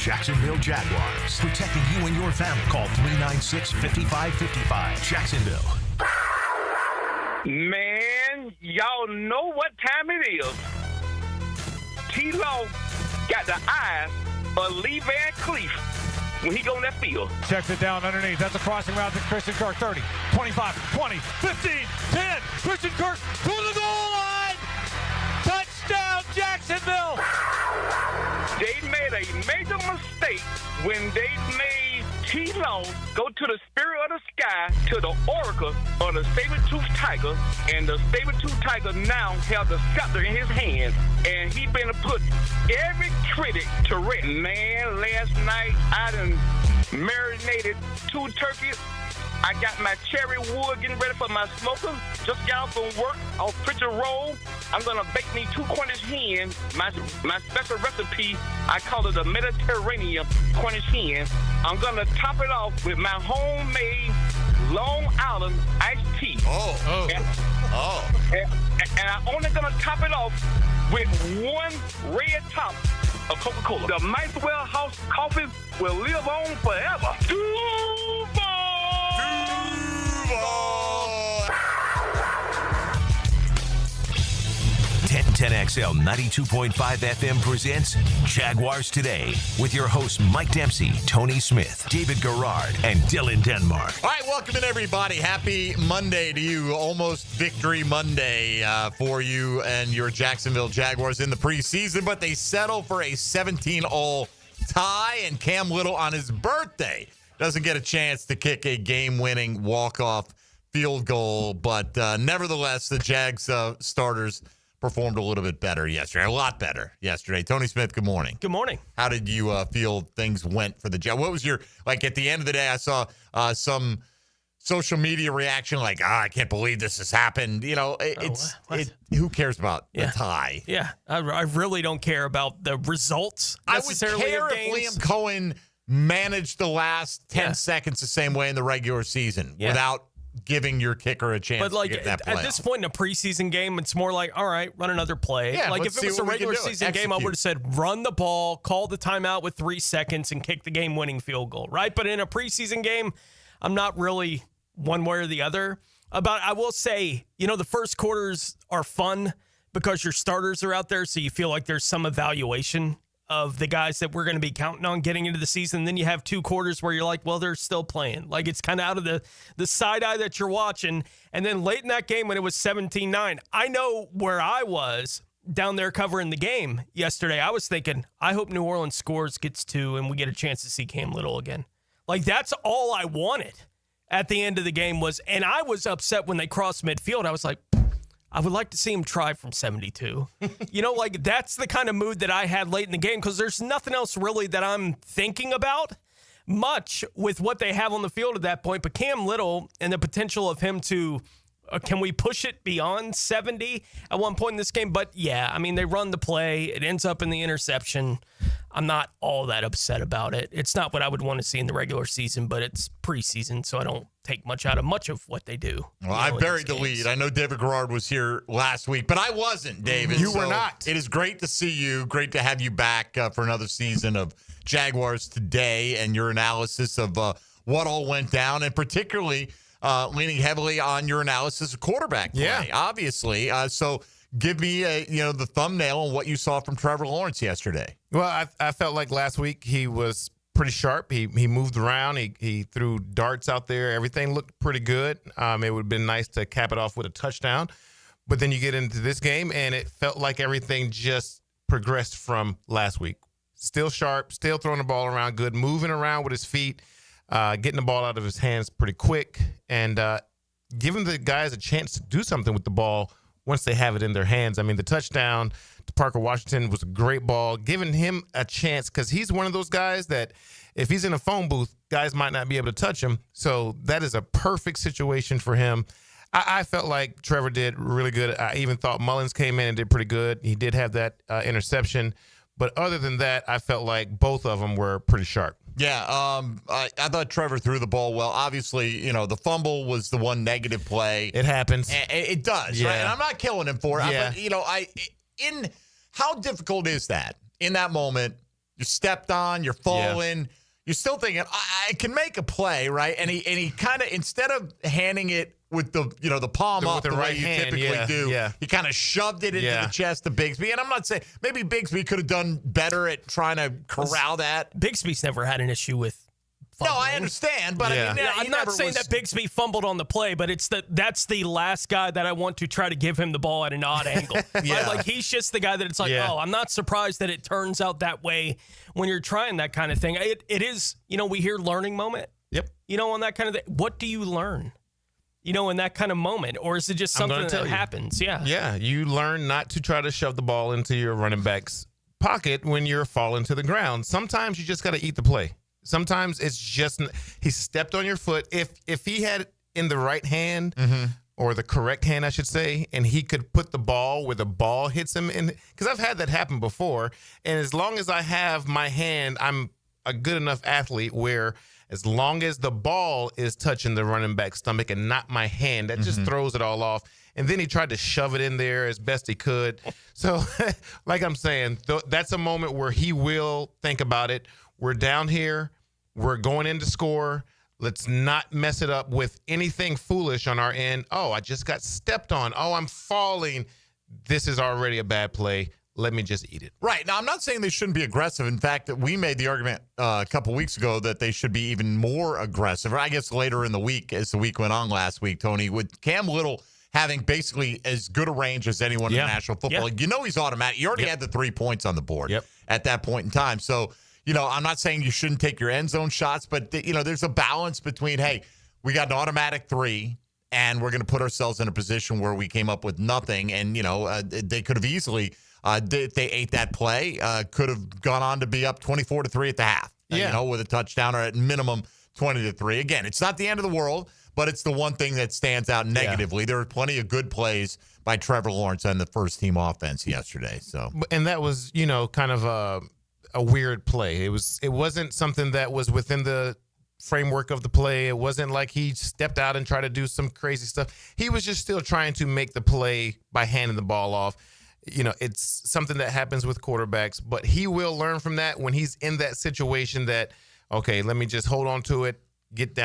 Jacksonville Jaguars. Protecting you and your family. Call 396-5555. Jacksonville. Man, y'all know what time it is. T-Law got the eyes of Lee Van Cleef when he go in that field. Checks it down underneath. That's a crossing route to Christian Kirk. 30, 25, 20, 15, 10. Christian Kirk to the goal line. Touchdown, Jacksonville. They made a major mistake when they made T-Law go to the spirit of the sky, to the oracle of the saber-toothed tiger, and the saber-toothed tiger now has the scepter in his hand, and he been to put every critic to rest. Man, last night I done marinated 2 turkeys. I got my cherry wood getting ready for my smoker. Just got off from work, off picture roll. I'm gonna bake me 2 Cornish hens. My special recipe, I call it a Mediterranean Cornish hen. I'm gonna top it off with my homemade Long Island iced tea. And I'm only gonna top it off with 1 red top of Coca-Cola. The Maxwell House coffee will live on forever. Duval! 1010XL 92.5 FM presents Jaguars Today with your hosts Mike Dempsey, Tony Smith, David Garrard, and Dylan Denmark. All right, welcome in, everybody. Happy Monday to you. Almost Victory Monday for you and your Jacksonville Jaguars in the preseason, but they settle for a 17-all tie, and Cam Little on his birthday doesn't get a chance to kick a game-winning walk-off field goal, but nevertheless, the Jags starters performed a little bit better yesterday, a lot better yesterday. Tony Smith, good morning. Good morning. How did you feel things went for the Jags? What was your, like, at the end of the day, I saw some social media reaction like, I can't believe this has happened. You know, who cares about the tie? Yeah, I really don't care about the results necessarily. I would care of if games. Liam Cohen managed the last 10 seconds the same way in the regular season without giving your kicker a chance to get that playoff. At this point in a preseason game, it's more like, all right, run another play. Yeah, like if it was a regular season game, I would have said run the ball, call the timeout with 3 seconds, and kick the game-winning field goal, right? But in a preseason game, I'm not really one way or the other about. I will say, you know, the first quarters are fun because your starters are out there, so you feel like there's some evaluation of the guys that we're going to be counting on getting into the season. Then you have 2 quarters where you're like, well, they're still playing. Like, it's kind of out of the side eye that you're watching. And then late in that game when it was 17-9, I know where I was down there covering the game yesterday. I was thinking, I hope New Orleans scores, gets 2, and we get a chance to see Cam Little again. Like, that's all I wanted at the end of the game was, and I was upset when they crossed midfield. I was like, I would like to see him try from 72. You know, like, that's the kind of mood that I had late in the game because there's nothing else really that I'm thinking about much with what they have on the field at that point. But Cam Little and the potential of him to, can we push it beyond 70 at one point in this game? But, yeah, I mean, they run the play. It ends up in the interception. I'm not all that upset about it. It's not what I would want to see in the regular season, but it's preseason, so I don't take much out of much of what they do. Well, I buried the lead. I know David Garrard was here last week, but I wasn't, David. You were not. It is great to see you. Great to have you back for another season of Jaguars Today and your analysis of what all went down, and particularly leaning heavily on your analysis of quarterback play, obviously. So give me the thumbnail on what you saw from Trevor Lawrence yesterday. Well, I felt like last week he was pretty sharp. He moved around. He threw darts out there. Everything looked pretty good. It would have been nice to cap it off with a touchdown. But then you get into this game, and it felt like everything just progressed from last week. Still sharp, still throwing the ball around good, moving around with his feet, getting the ball out of his hands pretty quick, and giving the guys a chance to do something with the ball once they have it in their hands. I mean, the touchdown to Parker Washington was a great ball, giving him a chance because he's one of those guys that if he's in a phone booth, guys might not be able to touch him. So that is a perfect situation for him. I felt like Trevor did really good. I even thought Mullins came in and did pretty good. He did have that interception. But other than that, I felt like both of them were pretty sharp. Yeah, I thought Trevor threw the ball well. Obviously, the fumble was the one negative play. It happens. It does, right? And I'm not killing him for it. Yeah. How difficult is that in that moment you stepped on, you're falling. You're still thinking, I can make a play, right? And he kind of, instead of handing it with the palm up the way you typically do, he kind of shoved it into the chest of Bigsby. And I'm not saying, maybe Bigsby could have done better at trying to corral that. Bigsby's never had an issue with fumbling. No, I understand, but I mean, I'm not saying that Bigsby fumbled on the play, but that's the last guy that I want to try to give him the ball at an odd angle. Right? Like, he's just the guy that it's like, I'm not surprised that it turns out that way when you're trying that kind of thing. It is, we hear learning moment. Yep. On that kind of thing. What do you learn? In that kind of moment? Or is it just something that happens? Yeah. Yeah. You learn not to try to shove the ball into your running back's pocket when you're falling to the ground. Sometimes you just got to eat the play. Sometimes it's just he stepped on your foot. If he had it in the right hand or the correct hand, I should say, and he could put the ball where the ball hits him in, because I've had that happen before. And as long as I have my hand, I'm a good enough athlete where as long as the ball is touching the running back's stomach and not my hand, that just throws it all off. And then he tried to shove it in there as best he could. So like I'm saying, that's a moment where he will think about it. We're down here. We're going in to score. Let's not mess it up with anything foolish on our end. Oh, I just got stepped on. Oh, I'm falling. This is already a bad play. Let me just eat it. Right. Now, I'm not saying they shouldn't be aggressive. In fact, we made the argument a couple weeks ago that they should be even more aggressive. Or I guess later in the week, as the week went on last week, Tony, with Cam Little having basically as good a range as anyone in the National Football League. He's automatic. You already had the 3 points on the board at that point in time. So, I'm not saying you shouldn't take your end zone shots, but, there's a balance between, hey, we got an automatic 3, and we're going to put ourselves in a position where we came up with nothing. And, they could have easily, if they ate that play, could have gone on to be up 24-3 at the half, with a touchdown or at minimum 20-3. Again, it's not the end of the world, but it's the one thing that stands out negatively. There were plenty of good plays by Trevor Lawrence and the first-team offense yesterday. So, and that was, kind of a weird play. It wasn't something that was within the framework of the play. It wasn't like he stepped out and tried to do some crazy stuff. He was just still trying to make the play by handing the ball off. It's something that happens with quarterbacks, but he will learn from that when he's in that situation that, okay, let me just hold on to it, get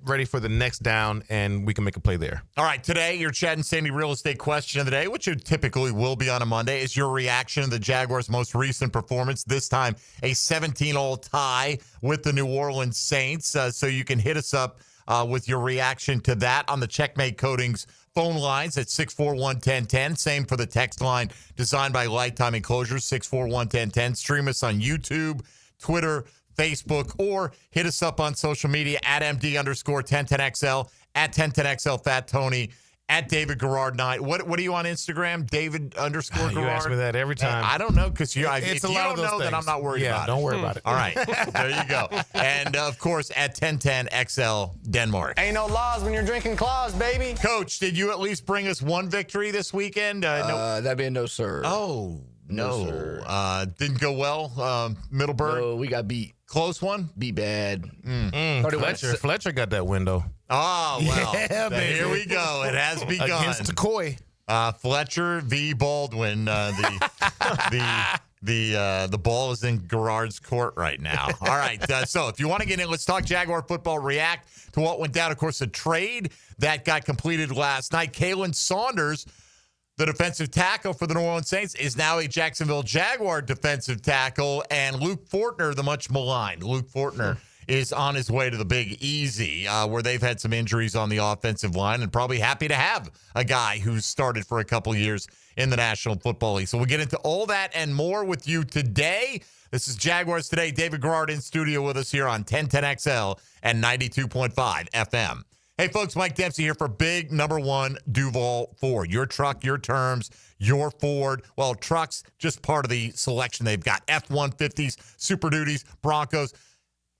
ready for the next down, and we can make a play there. All right, today, your Chad and Sandy real estate question of the day, which it typically will be on a Monday, is your reaction to the Jaguars' most recent performance, this time a 17-all tie with the New Orleans Saints. So you can hit us up with your reaction to that on the Checkmate Coatings phone lines at 641-1010. Same for the text line designed by Lifetime Enclosures, 641-1010. Stream us on YouTube, Twitter, Facebook, or hit us up on social media at MD_1010XL, at 1010XL Fat Tony, at David Garrard 9. What are you on Instagram? David _Garrard? You ask me that every time. I don't know, because if you don't know, then I'm not worried about it. Don't worry about it. All right. There you go. And, of course, at 1010XL Denmark. Ain't no laws when you're drinking claws, baby. Coach, did you at least bring us one victory this weekend? No. That'd be a no, sir. Oh, no. Didn't go well. Middleburg? No, we got beat. Close one? Beat bad. Fletcher got that window. Oh, well. Yeah, baby. Here we go. It has begun. Against Decoy. Fletcher v. Baldwin. The ball is in Garrard's court right now. All right. So if you want to get in, let's talk Jaguar football. React to what went down. Of course, a trade that got completed last night. Kalen Saunders, the defensive tackle for the New Orleans Saints, is now a Jacksonville Jaguar defensive tackle. And Luke Fortner, the much maligned Luke Fortner, is on his way to the Big Easy, where they've had some injuries on the offensive line and probably happy to have a guy who's started for a couple years in the National Football League. So we'll get into all that and more with you today. This is Jaguars Today. David Garrard in studio with us here on 1010XL and 92.5 FM. Hey, folks, Mike Dempsey here for big number one Duval Ford. Your truck, your terms, your Ford. Well, trucks, just part of the selection. They've got F-150s, Super Duties, Broncos.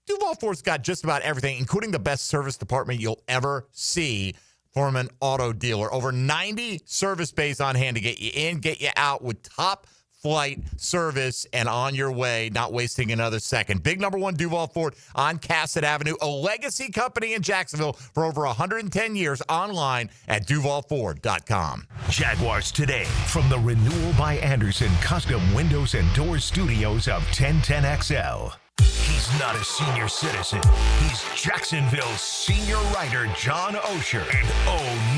Duval Ford's got just about everything, including the best service department you'll ever see from an auto dealer. Over 90 service bays on hand to get you in, get you out with top flight service and on your way, not wasting another second. Big number one Duval Ford on Cassett Avenue, a legacy company in Jacksonville for over 110 years, online at duvalford.com. Jaguars Today from the Renewal by Anderson Custom Windows and Doors Studios of 1010XL. He's not a senior citizen. He's Jacksonville's senior writer, John Osher. And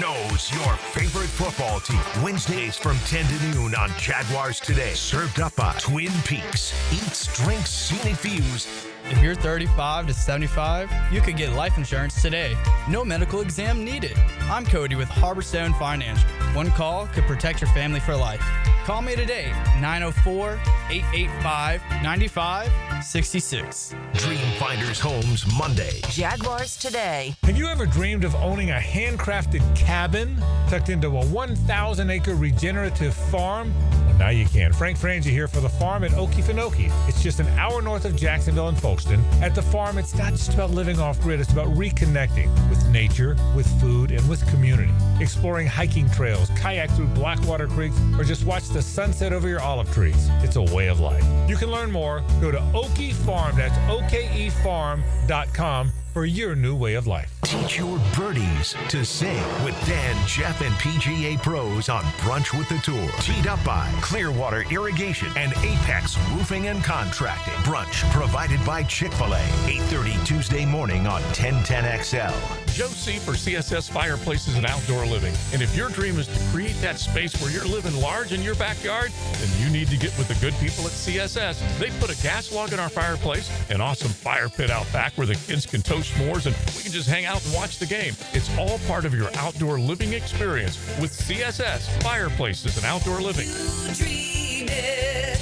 knows your favorite football team. Wednesdays from 10 to noon on Jaguars Today. Served up by Twin Peaks. Eats, drinks, scenic views. If you're 35 to 75, you could get life insurance today. No medical exam needed. I'm Cody with Harborstone Financial. One call could protect your family for life. Call me today, 904-885-9566. Dream Finders Homes Monday. Jaguars Today. Have you ever dreamed of owning a handcrafted cabin tucked into a 1,000-acre regenerative farm? Well, now you can. Frank Frangie here for the farm at Okefenokee. It's just an hour north of Jacksonville and Folkestone. At the farm, it's not just about living off-grid. It's about reconnecting with nature, with food, and with community. Exploring hiking trails, kayak through Blackwater creeks, or just watch the sunset over your olive trees. It's a way of life. You can learn more. Go to Okie Farm. That's okefarm.com for your new way of life. Teach your birdies to sing with Dan, Jeff, and PGA Pros on Brunch with the Tour. Teed up by Clearwater Irrigation and Apex Roofing and Contracting. Brunch provided by Chick-fil-A. 8:30 Tuesday morning on 1010XL. Josie for CSS Fireplaces and Outdoor Living. And if your dream is to create that space where you're living large in your backyard, then you need to get with the good people at CSS. They put a gas log in our fireplace, an awesome fire pit out back where the kids can toast s'mores and we can just hang out and watch the game. It's all part of your outdoor living experience with CSS Fireplaces and Outdoor Living. You dream it,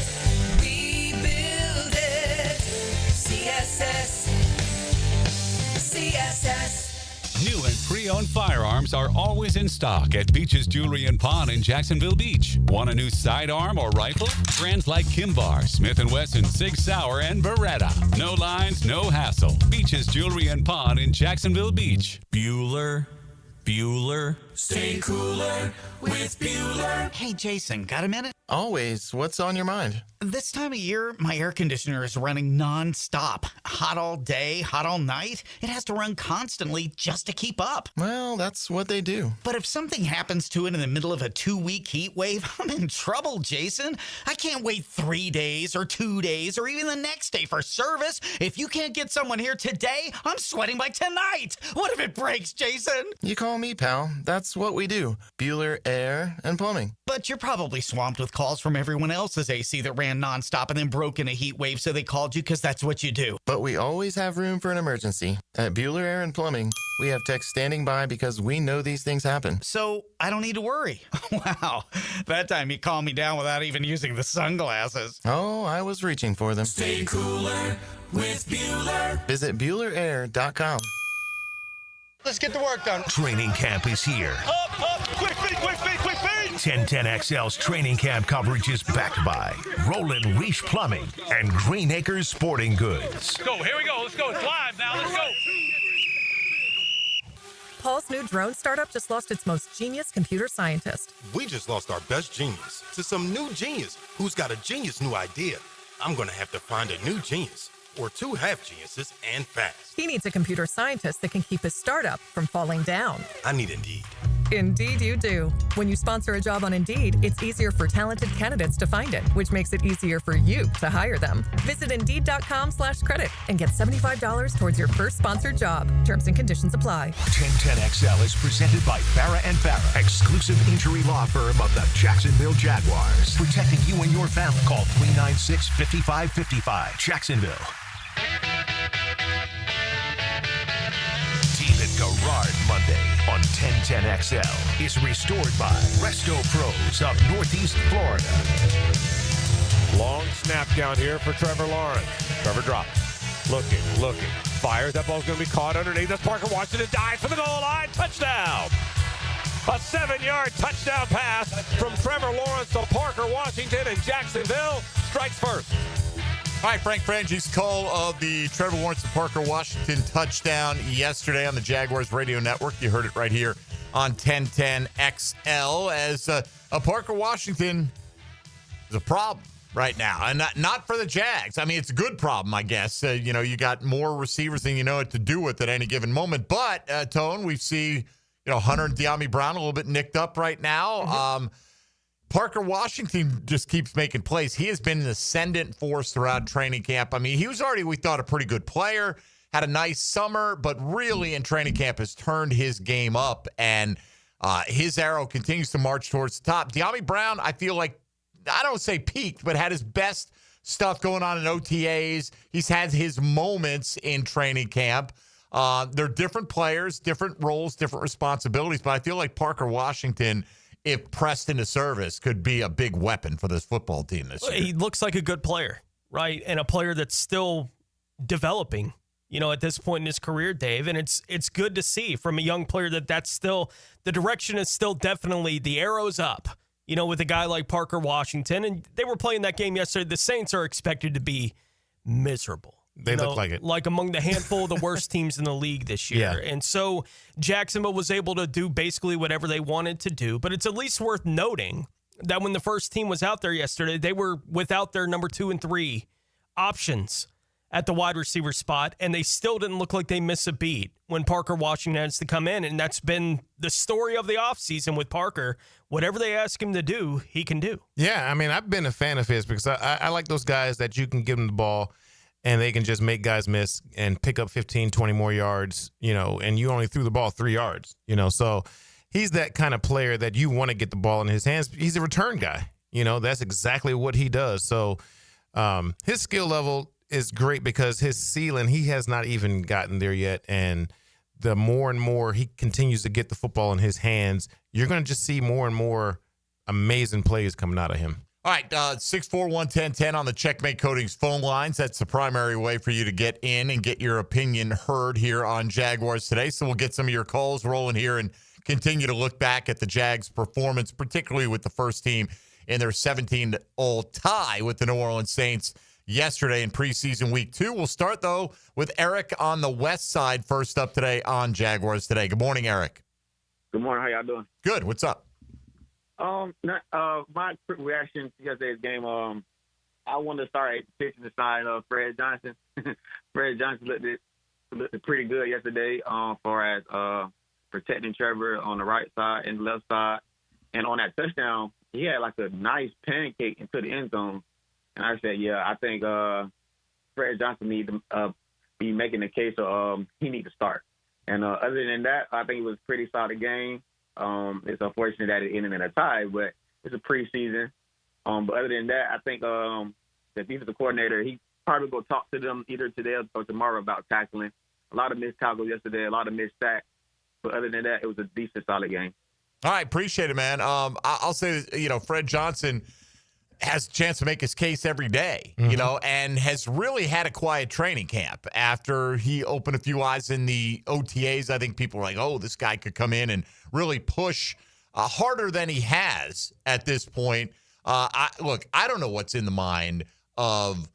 we build it. CSS. New and pre-owned firearms are always in stock at Beach's Jewelry and Pawn in Jacksonville Beach. Want a new sidearm or rifle? Brands like Kimbar, Smith & Wesson, Sig Sauer, and Beretta. No lines, no hassle. Beach's Jewelry and Pawn in Jacksonville Beach. Bueller. Stay cooler with Bueller. Hey, Jason, got a minute? Always. What's on your mind? This time of year, my air conditioner is running non-stop. Hot all day, hot all night. It has to run constantly just to keep up. Well, that's what they do. But if something happens to it in the middle of a 2-week heat wave, I'm in trouble, Jason. I can't wait 3 days or 2 days or even the next day for service. If you can't get someone here today, I'm sweating by tonight. What if it breaks, Jason? You call me, pal. That's what we do. Bueller Air and Plumbing. But you're probably swamped with calls from everyone else's AC that ran nonstop and then broke in a heat wave, so they called you because that's what you do. But we always have room for an emergency. At Bueller Air and Plumbing, we have techs standing by because we know these things happen. So I don't need to worry. Wow. That time you calmed me down without even using the sunglasses. Oh, I was reaching for them. Stay cooler with Bueller. Visit BuellerAir.com. Let's get the work done. Training camp is here. Up, quick feet. 1010XL's training camp coverage is backed by Roland Reach Plumbing and Green Acres Sporting Goods. Go, here we go. Let's go. It's live now. Let's go. Paul's new drone startup just lost its most genius computer scientist. We just lost our best genius to some new genius who's got a genius new idea. I'm going to have to find a new genius. Or two half geniuses and fast. He needs a computer scientist that can keep his startup from falling down. I need Indeed. Indeed you do. When you sponsor a job on Indeed, it's easier for talented candidates to find it, which makes it easier for you to hire them. Visit Indeed.com/credit and get $75 towards your first sponsored job. Terms and conditions apply. 1010XL is presented by Farrah & Farrah, exclusive injury law firm of the Jacksonville Jaguars. Protecting you and your family. Call 396-5555. Jacksonville. David Garrard Monday on 1010XL is restored by Resto Pros of Northeast Florida. Long snap down here for Trevor Lawrence. Trevor drops. Looking. Fires. That ball's going to be caught underneath. That's Parker Washington. Dives for the goal line. Touchdown. A 7-yard touchdown pass from Trevor Lawrence to Parker Washington, and Jacksonville strikes first. All right, Frank Frangie's call of the Trevor Lawrence and Parker Washington touchdown yesterday on the Jaguars radio network. You heard it right here on 1010XL as a Parker Washington is a problem. right now, and not for the Jags. I mean, it's a good problem, I guess. You got more receivers than you know what to do with at any given moment. But, Tone, we see, Hunter and De'Ami Brown a little bit nicked up right now. Mm-hmm. Parker Washington just keeps making plays. He has been an ascendant force throughout training camp. I mean, he was already, we thought, a pretty good player, had a nice summer, but really in training camp has turned his game up, and his arrow continues to march towards the top. De'Ami Brown, I feel like, I don't say peaked, but had his best stuff going on in OTAs. He's had his moments in training camp. They're different players, different roles, different responsibilities, but I feel like Parker Washington, if pressed into service, could be a big weapon for this football team this year. He looks like a good player, right? And a player that's still developing, at this point in his career, Dave. And it's good to see from a young player that's still, the direction is still definitely, the arrow's up, with a guy like Parker Washington. And they were playing that game yesterday. The Saints are expected to be miserable. They look like it. Like among the handful of the worst teams in the league this year. Yeah. And so Jacksonville was able to do basically whatever they wanted to do. But it's at least worth noting that when the first team was out there yesterday, they were without their number 2 and 3 options at the wide receiver spot, and they still didn't look like they missed a beat when Parker Washington has to come in. And that's been the story of the offseason with Parker. Whatever they ask him to do, he can do. Yeah, I mean, I've been a fan of his because I like those guys that you can give them the ball and they can just make guys miss and pick up 15, 20 more yards, and you only threw the ball 3 yards, So he's that kind of player that you want to get the ball in his hands. He's a return guy. That's exactly what he does. So his skill level is great because his ceiling, he has not even gotten there yet. And the more and more he continues to get the football in his hands, you're going to just see more and more amazing plays coming out of him. All right, 641-1010 on the Checkmate Coatings phone lines. That's the primary way for you to get in and get your opinion heard here on Jaguars Today. So we'll get some of your calls rolling here and continue to look back at the Jags' performance, particularly with the first team in their 17-all tie with the New Orleans Saints yesterday in preseason week 2. We'll start, though, with Eric on the west side first up today on Jaguars Today. Good morning, Eric. Good morning. How y'all doing? Good. What's up? My quick reaction to yesterday's game, I wanted to start at the pitching side of Fred Johnson. Fred Johnson looked pretty good yesterday as far as protecting Trevor on the right side and the left side. And on that touchdown, he had like a nice pancake into the end zone. And I said, I think Fred Johnson needs to be making the case of he needs to start. And other than that, I think it was a pretty solid game. It's unfortunate that it ended in a tie, but it's a preseason. But other than that, I think the defensive coordinator, he probably go talk to them either today or tomorrow about tackling. A lot of missed tackles yesterday, a lot of missed sacks. But other than that, it was a decent, solid game. All right, appreciate it, man. I'll say, Fred Johnson has a chance to make his case every day, and has really had a quiet training camp after he opened a few eyes in the OTAs. I think people were like, oh, this guy could come in and really push harder than he has at this point. I don't know what's in the mind of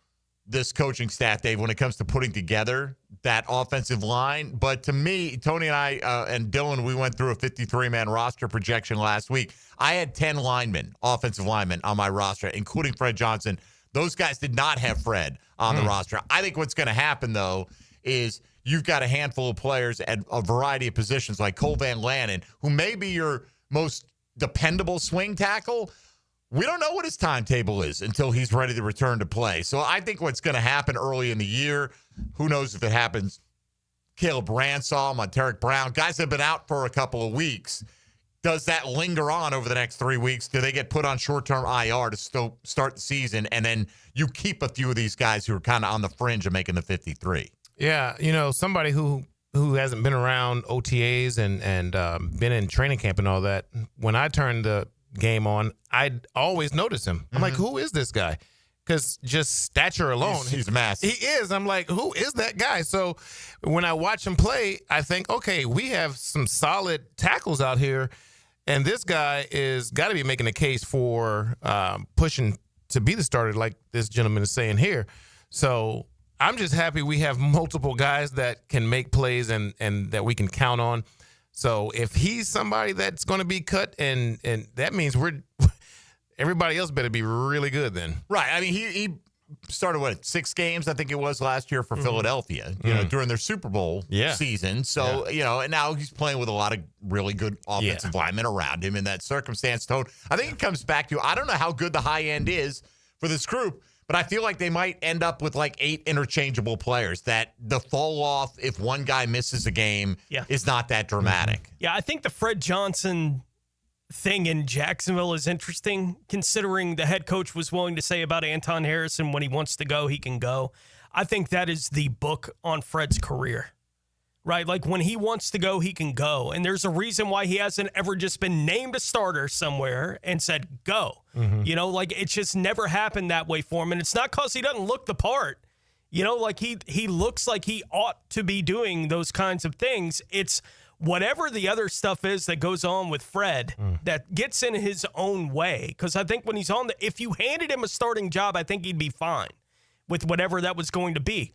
this coaching staff, Dave, when it comes to putting together that offensive line. But to me, Tony and I and Dylan, we went through a 53-man roster projection last week. I had 10 offensive linemen on my roster, including Fred Johnson. Those guys did not have Fred on the roster. I think what's going to happen, though, is you've got a handful of players at a variety of positions like Cole Van Lannon, who may be your most dependable swing tackle. We don't know what his timetable is until he's ready to return to play. So I think what's going to happen early in the year, who knows if it happens, Caleb Ransaw, Monteric Brown, guys have been out for a couple of weeks. Does that linger on over the next 3 weeks? Do they get put on short-term IR to start the season, and then you keep a few of these guys who are kind of on the fringe of making the 53? Yeah, somebody who hasn't been around OTAs and been in training camp and all that, when I turned the game on, I'd always notice him. I'm like, who is this guy? Because just stature alone, he's massive. He is. I'm like, who is that guy? So when I watch him play, I think, okay, we have some solid tackles out here, and this guy is got to be making a case for pushing to be the starter, like this gentleman is saying here. So I'm just happy we have multiple guys that can make plays and that we can count on. So if he's somebody that's going to be cut, and that means everybody else better be really good then. Right. I mean, he started, 6 games, I think it was last year for Philadelphia, during their Super Bowl season. So, and now he's playing with a lot of really good offensive linemen around him in that circumstance. Tone, I think it comes back to, I don't know how good the high end is for this group, but I feel like they might end up with like 8 interchangeable players, that the fall off if one guy misses a game is not that dramatic. Yeah, I think the Fred Johnson thing in Jacksonville is interesting, considering the head coach was willing to say about Anton Harrison, when he wants to go, he can go. I think that is the book on Fred's career, right? Like, when he wants to go, he can go. And there's a reason why he hasn't ever just been named a starter somewhere and said, go. Like, it's just never happened that way for him. And it's not because he doesn't look the part. Like he looks like he ought to be doing those kinds of things. It's whatever the other stuff is that goes on with Fred that gets in his own way. Because I think when he's if you handed him a starting job, I think he'd be fine with whatever that was going to be.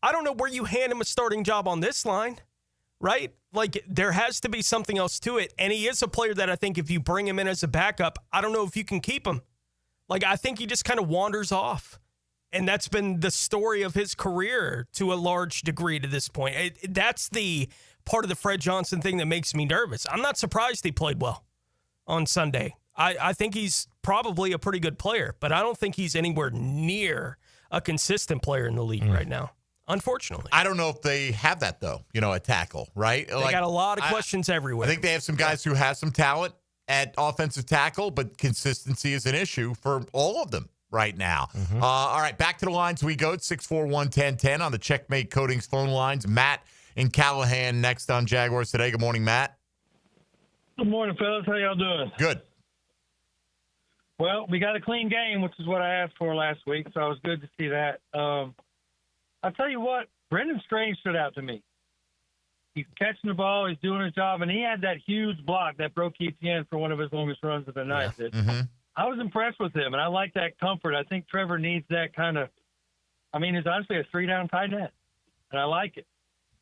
I don't know where you hand him a starting job on this line, right? Like, there has to be something else to it. And he is a player that I think if you bring him in as a backup, I don't know if you can keep him. Like, I think he just kind of wanders off. And that's been the story of his career to a large degree to this point. That's the part of the Fred Johnson thing that makes me nervous. I'm not surprised he played well on Sunday. I think he's probably a pretty good player, but I don't think he's anywhere near a consistent player in the league right now, unfortunately. I don't know if they have that, though, at tackle, right? They got a lot of questions everywhere. I think they have some guys who have some talent at offensive tackle, but consistency is an issue for all of them right now. All right, back to the lines we go. It's 641-1010 on the Checkmate Coatings phone lines. Matt in Callahan next on Jaguars Today. Good morning, Matt. Good morning, fellas. How y'all doing? Good. Well, we got a clean game, which is what I asked for last week, so it was good to see that. I'll tell you what, Brenton Strange stood out to me. He's catching the ball, he's doing his job, and he had that huge block that broke Etienne for one of his longest runs of the night. I was impressed with him, and I like that comfort. I think Trevor needs that kind of – it's honestly a 3-down tight end, and I like it.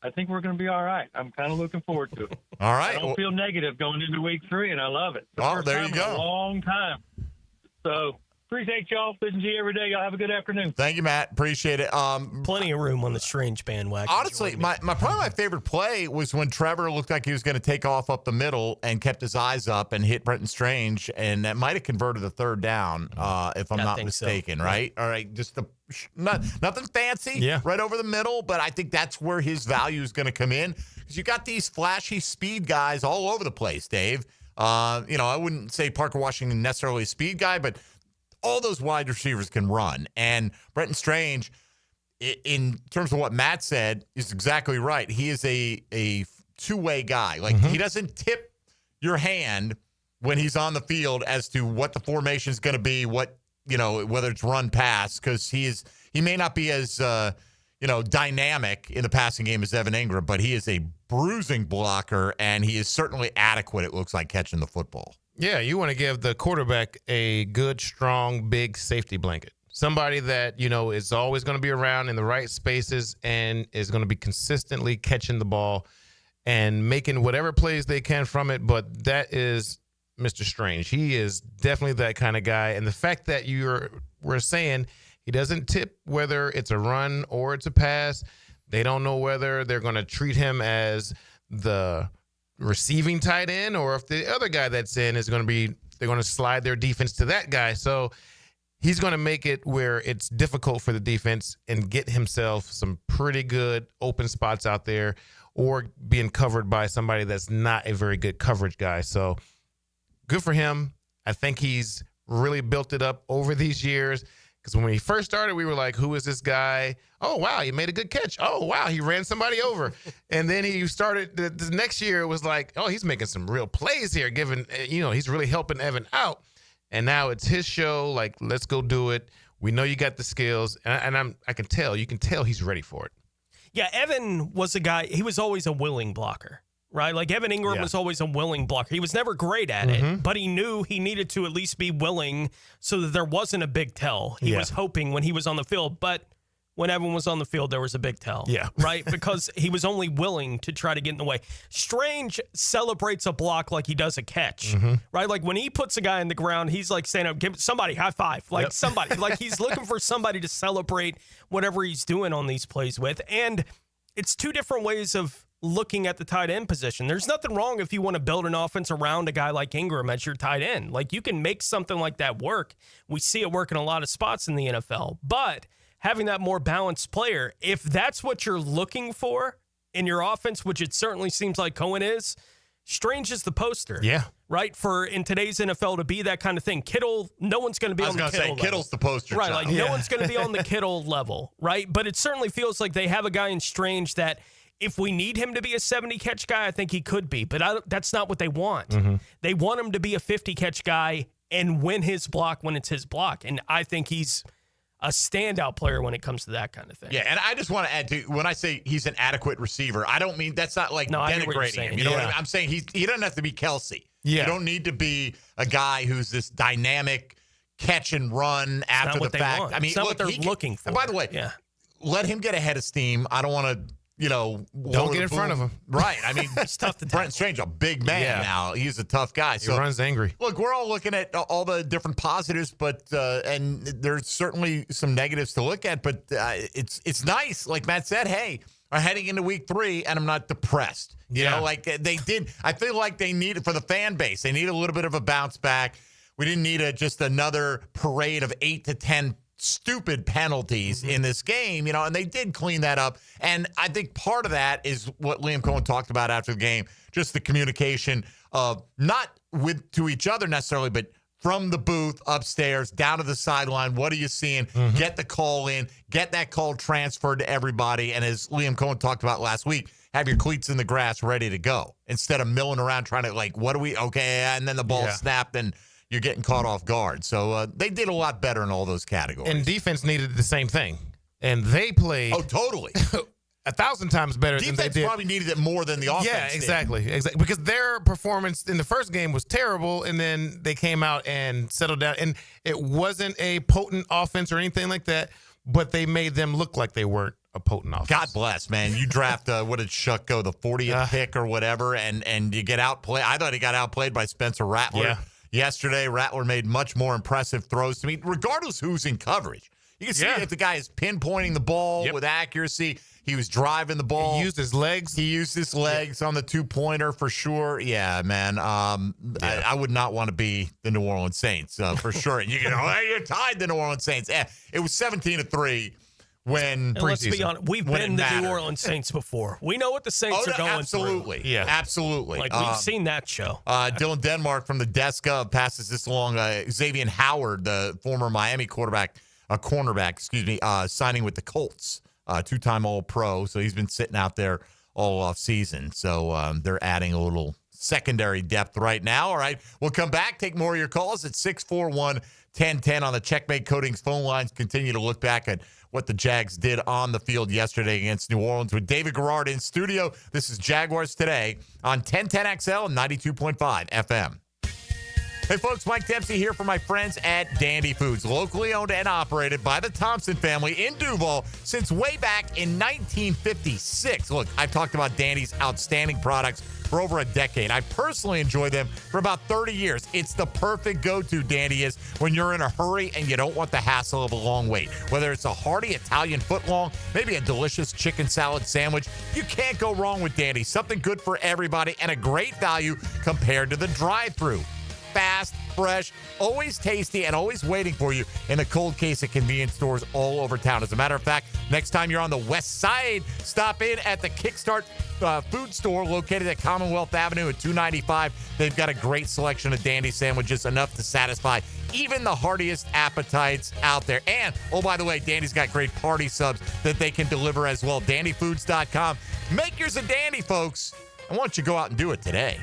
I think we're going to be all right. I'm kind of looking forward to it. All right. I don't feel negative going into week 3, and I love it. There you go. In a long time. So appreciate y'all. Listen to you every day. Y'all have a good afternoon. Thank you, Matt. Appreciate it. Plenty of room on the Strange bandwagon. Honestly, probably my favorite play was when Trevor looked like he was going to take off up the middle and kept his eyes up and hit Brenton Strange, and that might have converted a 3rd down, if I'm not mistaken, so. Right? All right, just nothing fancy, right over the middle, but I think that's where his value is going to come in, because you got these flashy speed guys all over the place, Dave. I wouldn't say Parker Washington necessarily a speed guy, but all those wide receivers can run. And Brenton Strange, in terms of what Matt said, is exactly right. He is a two-way guy. Like, he doesn't tip your hand when he's on the field as to what the formation is going to be, whether it's run pass, because he may not be as dynamic in the passing game as Evan Ingram, but he is a bruising blocker, and he is certainly adequate, it looks like, catching the football. Yeah, you want to give the quarterback a good, strong, big safety blanket. Somebody that, is always going to be around in the right spaces and is going to be consistently catching the ball and making whatever plays they can from it. But that is Mr. Strange. He is definitely that kind of guy. And the fact that we're saying he doesn't tip whether it's a run or it's a pass. They don't know whether they're going to treat him as the receiving tight end or if the other guy that's in is they're going to slide their defense to that guy. So he's going to make it where it's difficult for the defense and get himself some pretty good open spots out there or being covered by somebody that's not a very good coverage guy. So good for him. I think he's really built it up over these years. Because when he first started, we were like, who is this guy? Oh, wow, he made a good catch. Oh, wow, he ran somebody over. And then he started the next year, it was like, oh, he's making some real plays here, he's really helping Evan out. And now it's his show, like, let's go do it. We know you got the skills. And you can tell he's ready for it. Yeah, Evan was a guy, he was always a willing blocker. Right? Like, Evan Ingram was always a willing blocker. He was never great at it, but he knew he needed to at least be willing so that there wasn't a big tell. He was hoping when he was on the field. But when Evan was on the field, there was a big tell. Yeah. Right? Because he was only willing to try to get in the way. Strange celebrates a block like he does a catch. Right? Like when he puts a guy in the ground, he's like saying, give somebody high five. Like somebody. Like he's looking for somebody to celebrate whatever he's doing on these plays with. And it's two different ways of looking at the tight end position. There's nothing wrong if you want to build an offense around a guy like Ingram as your tight end. Like you can make something like that work. We see it work in a lot of spots in the NFL. But having that more balanced player, if that's what you're looking for in your offense, which it certainly seems like Cohen is, Strange is the poster. Yeah. Right? For in today's NFL to be that kind of thing. Kittle, no one's going to be on the Kittle level. Kittle's the poster Right, child. like no one's going to be on the Kittle level, right? But it certainly feels like they have a guy in Strange that if we need him to be a 70-catch guy, I think he could be. But that's not what they want. They want him to be a 50-catch guy and win his block when it's his block. And I think he's a standout player when it comes to that kind of thing. Yeah, and I just want to add, to when I say he's an adequate receiver, I don't mean that's not like denigrating him. You know what I mean? I'm saying he doesn't have to be Kelsey. Yeah. You don't need to be a guy who's this dynamic catch and run after the fact. Want. I mean, it's not look, what they're looking for. And by the way, let him get ahead of steam. I don't want to, don't get in front of him. Right. I mean, it's tough to Brenton Strange, a big man now. He's a tough guy. He runs angry. Look, we're all looking at all the different positives, but and there's certainly some negatives to look at. But it's nice, like Matt said. Hey, are heading into week 3, and I'm not depressed. You know, like they did. I feel like they need for the fan base. They need a little bit of a bounce back. We didn't need just another parade of 8 to 10 stupid penalties in this game, and they did clean that up. And I think part of that is what Liam Cohen talked about after the game, just the communication of not to each other necessarily, but from the booth upstairs down to the sideline. What are you seeing? Get the call in, get that call transferred to everybody. And as Liam Cohen talked about last week, have your cleats in the grass ready to go instead of milling around trying to and then the ball snapped and you're getting caught off guard. So they did a lot better in all those categories. And defense needed the same thing. And they played. Oh, totally. 1,000 times better than they did. Defense probably needed it more than the offense Yeah, did. exactly. Because their performance in the first game was terrible, and then they came out and settled down. And it wasn't a potent offense or anything like that, but they made them look like they weren't a potent offense. God bless, man. You draft, what did Shuck go, the 40th pick or whatever, and you get outplayed. I thought he got outplayed by Spencer Rattler. Yeah. Yesterday, Rattler made much more impressive throws to me, regardless who's in coverage. You can see if the guy is pinpointing the ball with accuracy. He was driving the ball. He used his legs. On the two-pointer for sure. Yeah, man. I would not want to be the New Orleans Saints for sure. You're tied the New Orleans Saints. It was 17-3 when and let's be honest, we've been the New mattered. Orleans Saints before. We know what the Saints are going absolutely. through. Yeah, absolutely. Like we've seen that show. Dylan Denmark from the desk passes this along. Xavier Howard, the former Miami cornerback, signing with the Colts. 2-time All-Pro, so he's been sitting out there all off season. So they're adding a little secondary depth right now. All right, we'll come back, take more of your calls at 641-1010 on the Checkmate Coatings phone lines. Continue to look back at what the Jags did on the field yesterday against New Orleans with David Garrard in studio. This is Jaguars Today on 1010XL and 92.5 FM. Hey, folks, Mike Dempsey here for my friends at Dandy Foods, locally owned and operated by the Thompson family in Duval since way back in 1956. Look, I've talked about Dandy's outstanding products for over a decade. I personally enjoy them for about 30 years. It's the perfect go-to, Dandy is, when you're in a hurry and you don't want the hassle of a long wait. Whether it's a hearty Italian footlong, maybe a delicious chicken salad sandwich, you can't go wrong with Dandy. Something good for everybody and a great value compared to the drive-thru. Fast, fresh, always tasty, and always waiting for you in a cold case at convenience stores all over town. As a matter of fact, next time you're on the west side, stop in at the Kickstart food store located at Commonwealth Avenue at 295. They've got a great selection of Dandy sandwiches, enough to satisfy even the heartiest appetites out there. And, oh, by the way, Dandy's got great party subs that they can deliver as well. DandyFoods.com. Make yours a Dandy, folks. And why don't you go out and do it today?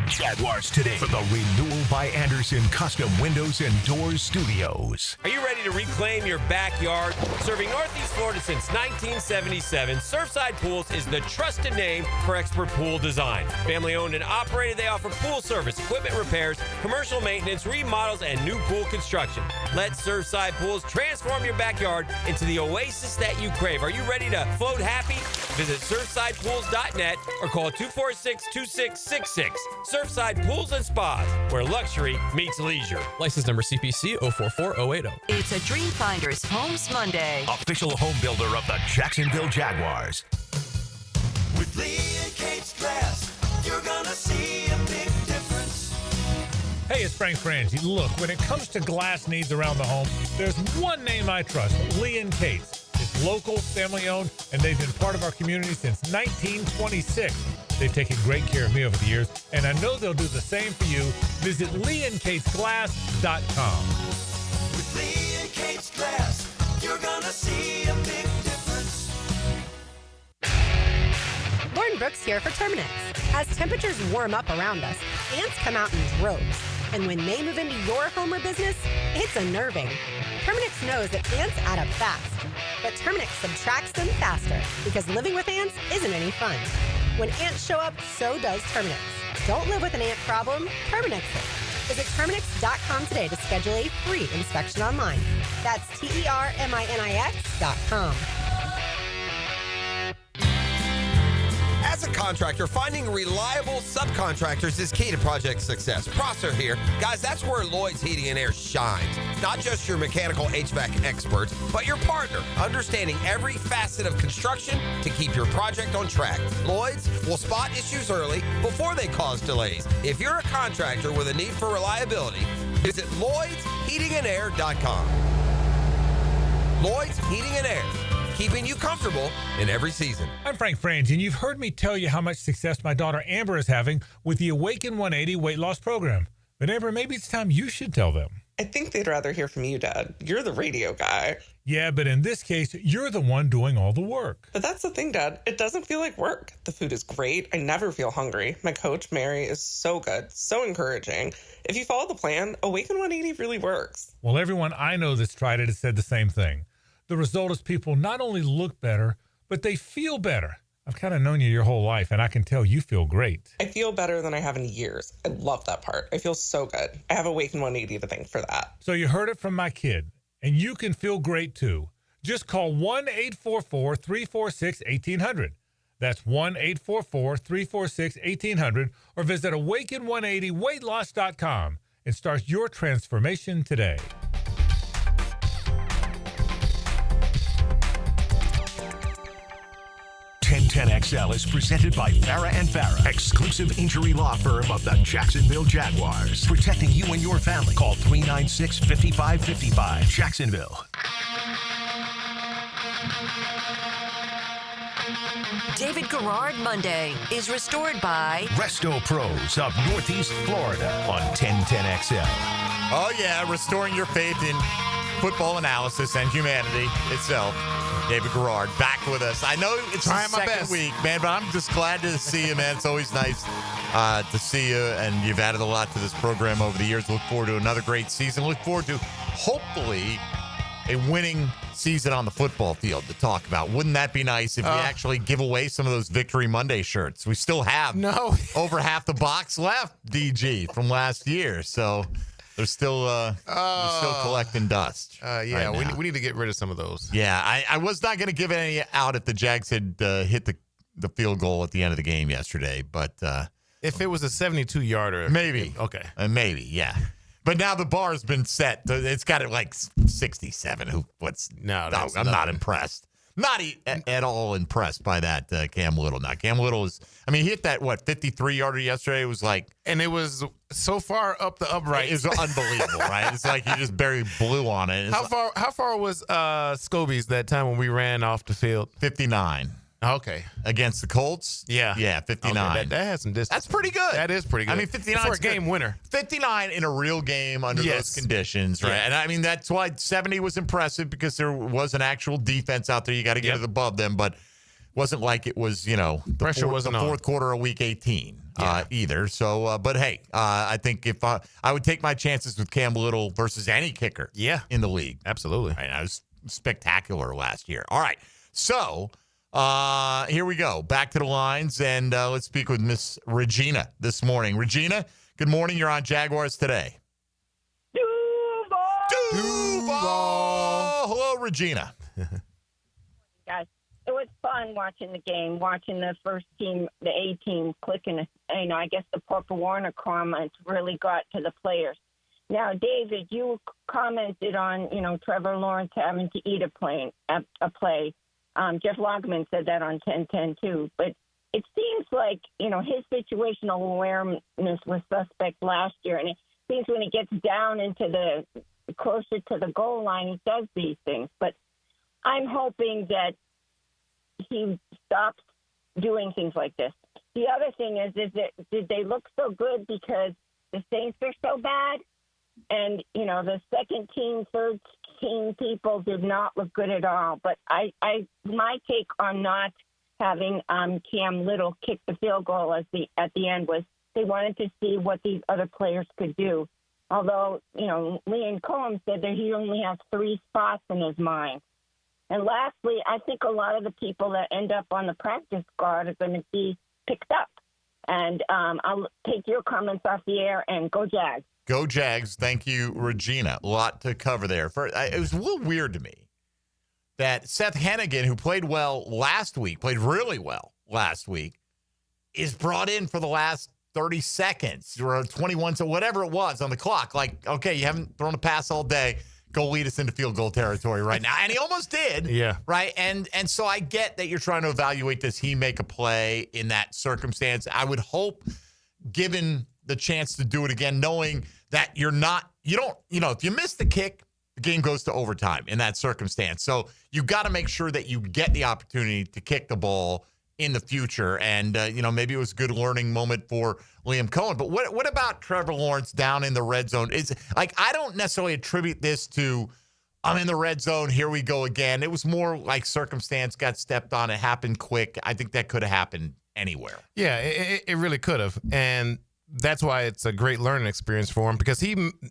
Jaguars Today from the Renewal by Anderson Custom Windows and Doors Studios. Are you ready to reclaim your backyard? Serving Northeast Florida since 1977, Surfside Pools is the trusted name for expert pool design. Family owned and operated, they offer pool service, equipment repairs, commercial maintenance, remodels, and new pool construction. Let Surfside Pools transform your backyard into the oasis that you crave. Are you ready to float happy? Visit surfsidepools.net or call 246-2666. Surfside Pools and Spas, where luxury meets leisure. License number CPC 044080. It's a Dreamfinders Homes Monday. Official home builder of the Jacksonville Jaguars. With Lee and Kate's Glass, you're gonna see a big difference. Hey, it's Frank Frangie. Look, when it comes to glass needs around the home, there's one name I trust, Lee and Kate's. It's local, family-owned, and they've been part of our community since 1926. They've taken great care of me over the years, and I know they'll do the same for you. Visit leeandkatesglass.com. With Lee and Kate's Glass, you're gonna see a big difference. Lauren Brooks here for Terminix. As temperatures warm up around us, ants come out in droves. And when they move into your home or business, it's unnerving. Terminix knows that ants add up fast, but Terminix subtracts them faster because living with ants isn't any fun. When ants show up, so does Terminix. Don't live with an ant problem, Terminix it. Visit Terminix.com today to schedule a free inspection online. That's TERMINIX.com. As a contractor, finding reliable subcontractors is key to project success. Prosser here. Guys, that's where Lloyd's Heating and Air shines. Not just your mechanical HVAC experts, but your partner, understanding every facet of construction to keep your project on track. Lloyd's will spot issues early before they cause delays. If you're a contractor with a need for reliability, visit Lloyd'sHeatingandAir.com. Lloyd's Heating and Air, keeping you comfortable in every season. I'm Frank Frangie, and you've heard me tell you how much success my daughter Amber is having with the Awaken 180 weight loss program. But Amber, maybe it's time you should tell them. I think they'd rather hear from you, Dad. You're the radio guy. Yeah, but in this case, you're the one doing all the work. But that's the thing, Dad. It doesn't feel like work. The food is great. I never feel hungry. My coach, Mary, is so good, so encouraging. If you follow the plan, Awaken 180 really works. Well, everyone I know that's tried it has said the same thing. The result is people not only look better, but they feel better. I've kind of known you your whole life, and I can tell you feel great. I feel better than I have in years. I love that part. I feel so good. I have Awaken 180 to thank for that. So you heard it from my kid, and you can feel great too. Just call 1-844-346-1800. That's 1-844-346-1800, or visit awaken180weightloss.com and start your transformation today. 1010XL is presented by Farah and Farah, exclusive injury law firm of the Jacksonville Jaguars. Protecting you and your family. Call 396-5555. Jacksonville. David Garrard Monday is restored by Resto Pros of Northeast Florida on 1010XL. Oh, yeah, restoring your faith in football analysis and humanity itself. David Garrard back with us. I know it's the second week, man, but I'm just glad to see you, man. It's always nice to see you, and you've added a lot to this program over the years. Look forward to another great season. Look forward to, hopefully, a winning season on the football field to talk about. Wouldn't that be nice if we actually give away some of those Victory Monday shirts? We still have over half the box left, DG, from last year, so... They're still collecting dust. Yeah, right we need to get rid of some of those. Yeah, I was not going to give any out if the Jags had hit the field goal at the end of the game yesterday. But if it was a 72-yarder. Maybe. Okay. Maybe, yeah. But now the bar's been set. It's got it like 67. I'm not impressed. Not at all impressed by that Cam Little. Now, Cam Little is, he hit that, 53-yarder yesterday? It was like. And it was so far up the upright. It was unbelievable, right? It's like you just barely blew on it. How far was Scobie's that time when we ran off the field? 59. Okay. Against the Colts? Yeah. Yeah, 59. Okay, that has some distance. That's pretty good. That is pretty good. 59 for a game winner. 59 in a real game under those conditions, right? Yeah. And that's why 70 was impressive, because there was an actual defense out there. You got to get it above them. But wasn't like it was, the Pressure wasn't on. fourth quarter of week 18 either. So, but hey, I think if I would take my chances with Cam Little versus any kicker in the league. Absolutely. Right, I was spectacular last year. All right. So here we go. Back to the lines, and let's speak with Miss Regina this morning. Regina, good morning. You're on Jaguars Today. Duval! Hello, Regina. Guys, it was fun watching the game, watching the first team, the A team, clicking. I guess the Purple Warner comments really got to the players. Now, David, you commented on, Trevor Lawrence having to eat a play. Jeff Logman said that on 10-10 too. But it seems like, his situational awareness was suspect last year. And it seems when he gets down into the closer to the goal line, he does these things. But I'm hoping that he stops doing things like this. The other thing is that did they look so good because the Saints are so bad? And, the second team, third team people did not look good at all. But my take on not having Cam Little kick the field goal at the end was they wanted to see what these other players could do. Although, Liam Cohen said that he only has 3 spots in his mind. And lastly, I think a lot of the people that end up on the practice squad are going to be picked up. And I'll take your comments off the air and go Jags. Go Jags. Thank you, Regina. A lot to cover there. It was a little weird to me that Seth Hennigan, who played really well last week, is brought in for the last 30 seconds or 21, so whatever it was on the clock. Like, okay, you haven't thrown a pass all day. Go lead us into field goal territory right now. And he almost did. Yeah. Right? And so I get that you're trying to evaluate, does he make a play in that circumstance? I would hope, given the chance to do it again, knowing that if you miss the kick, the game goes to overtime in that circumstance. So you got to make sure that you get the opportunity to kick the ball in the future. And, maybe it was a good learning moment for Liam Cohen. But what about Trevor Lawrence down in the red zone? I don't necessarily attribute this to, I'm in the red zone, here we go again. It was more like circumstance got stepped on. It happened quick. I think that could have happened anywhere. Yeah, it really could have. And that's why it's a great learning experience for him, because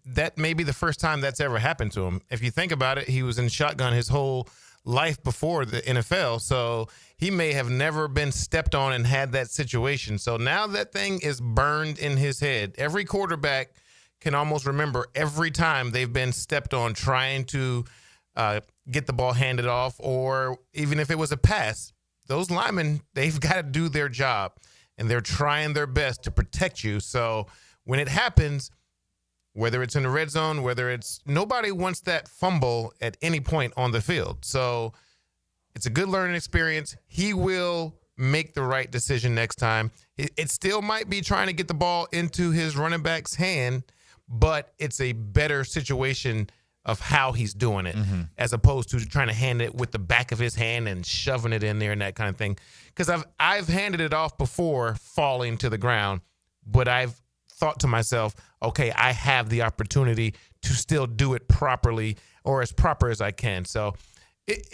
that may be the first time that's ever happened to him. If you think about it, he was in shotgun his whole life before the NFL, so he may have never been stepped on and had that situation. So now that thing is burned in his head. Every quarterback can almost remember every time they've been stepped on trying to get the ball handed off, or even if it was a pass. Those linemen, they've got to do their job, and they're trying their best to protect you. So when it happens, whether it's in the red zone, nobody wants that fumble at any point on the field. So it's a good learning experience. He will make the right decision next time. It still might be trying to get the ball into his running back's hand, but it's a better situation of how he's doing it, as opposed to trying to hand it with the back of his hand and shoving it in there and that kind of thing. Because I've handed it off before falling to the ground, but I've thought to myself, okay, I have the opportunity to still do it properly, or as proper as I can. So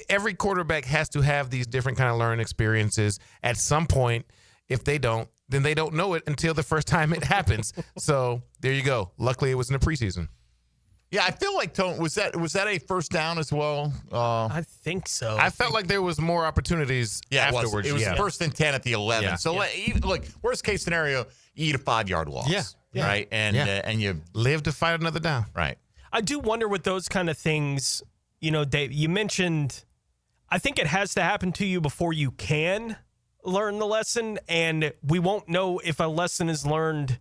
every quarterback has to have these different kind of learning experiences at some point. If they don't, then they don't know it until the first time it happens. So there you go. Luckily, it was in the preseason. Yeah, I feel like, Tone, was that a first down as well? I think so. I felt like there was more opportunities afterwards. It was first and 10 at the 11. Yeah. So, look, worst case scenario, you eat a 5-yard loss. Yeah. Right? And you live to fight another down. Right. I do wonder with those kind of things, Dave, you mentioned, I think it has to happen to you before you can learn the lesson, and we won't know if a lesson is learned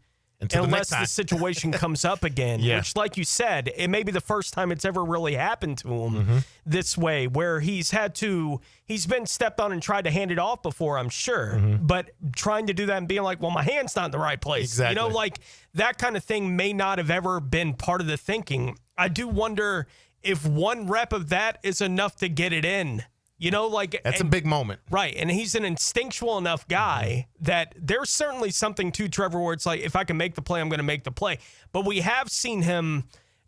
unless the situation comes up again, which, like you said, it may be the first time it's ever really happened to him this way, where he's been stepped on and tried to hand it off before, I'm sure, but trying to do that and being like, well, my hand's not in the right place. Exactly. Like that kind of thing may not have ever been part of the thinking. I do wonder if one rep of that is enough to get it in. That's a big moment. Right. And he's an instinctual enough guy that there's certainly something to Trevor where it's like, if I can make the play, I'm going to make the play. But we have seen him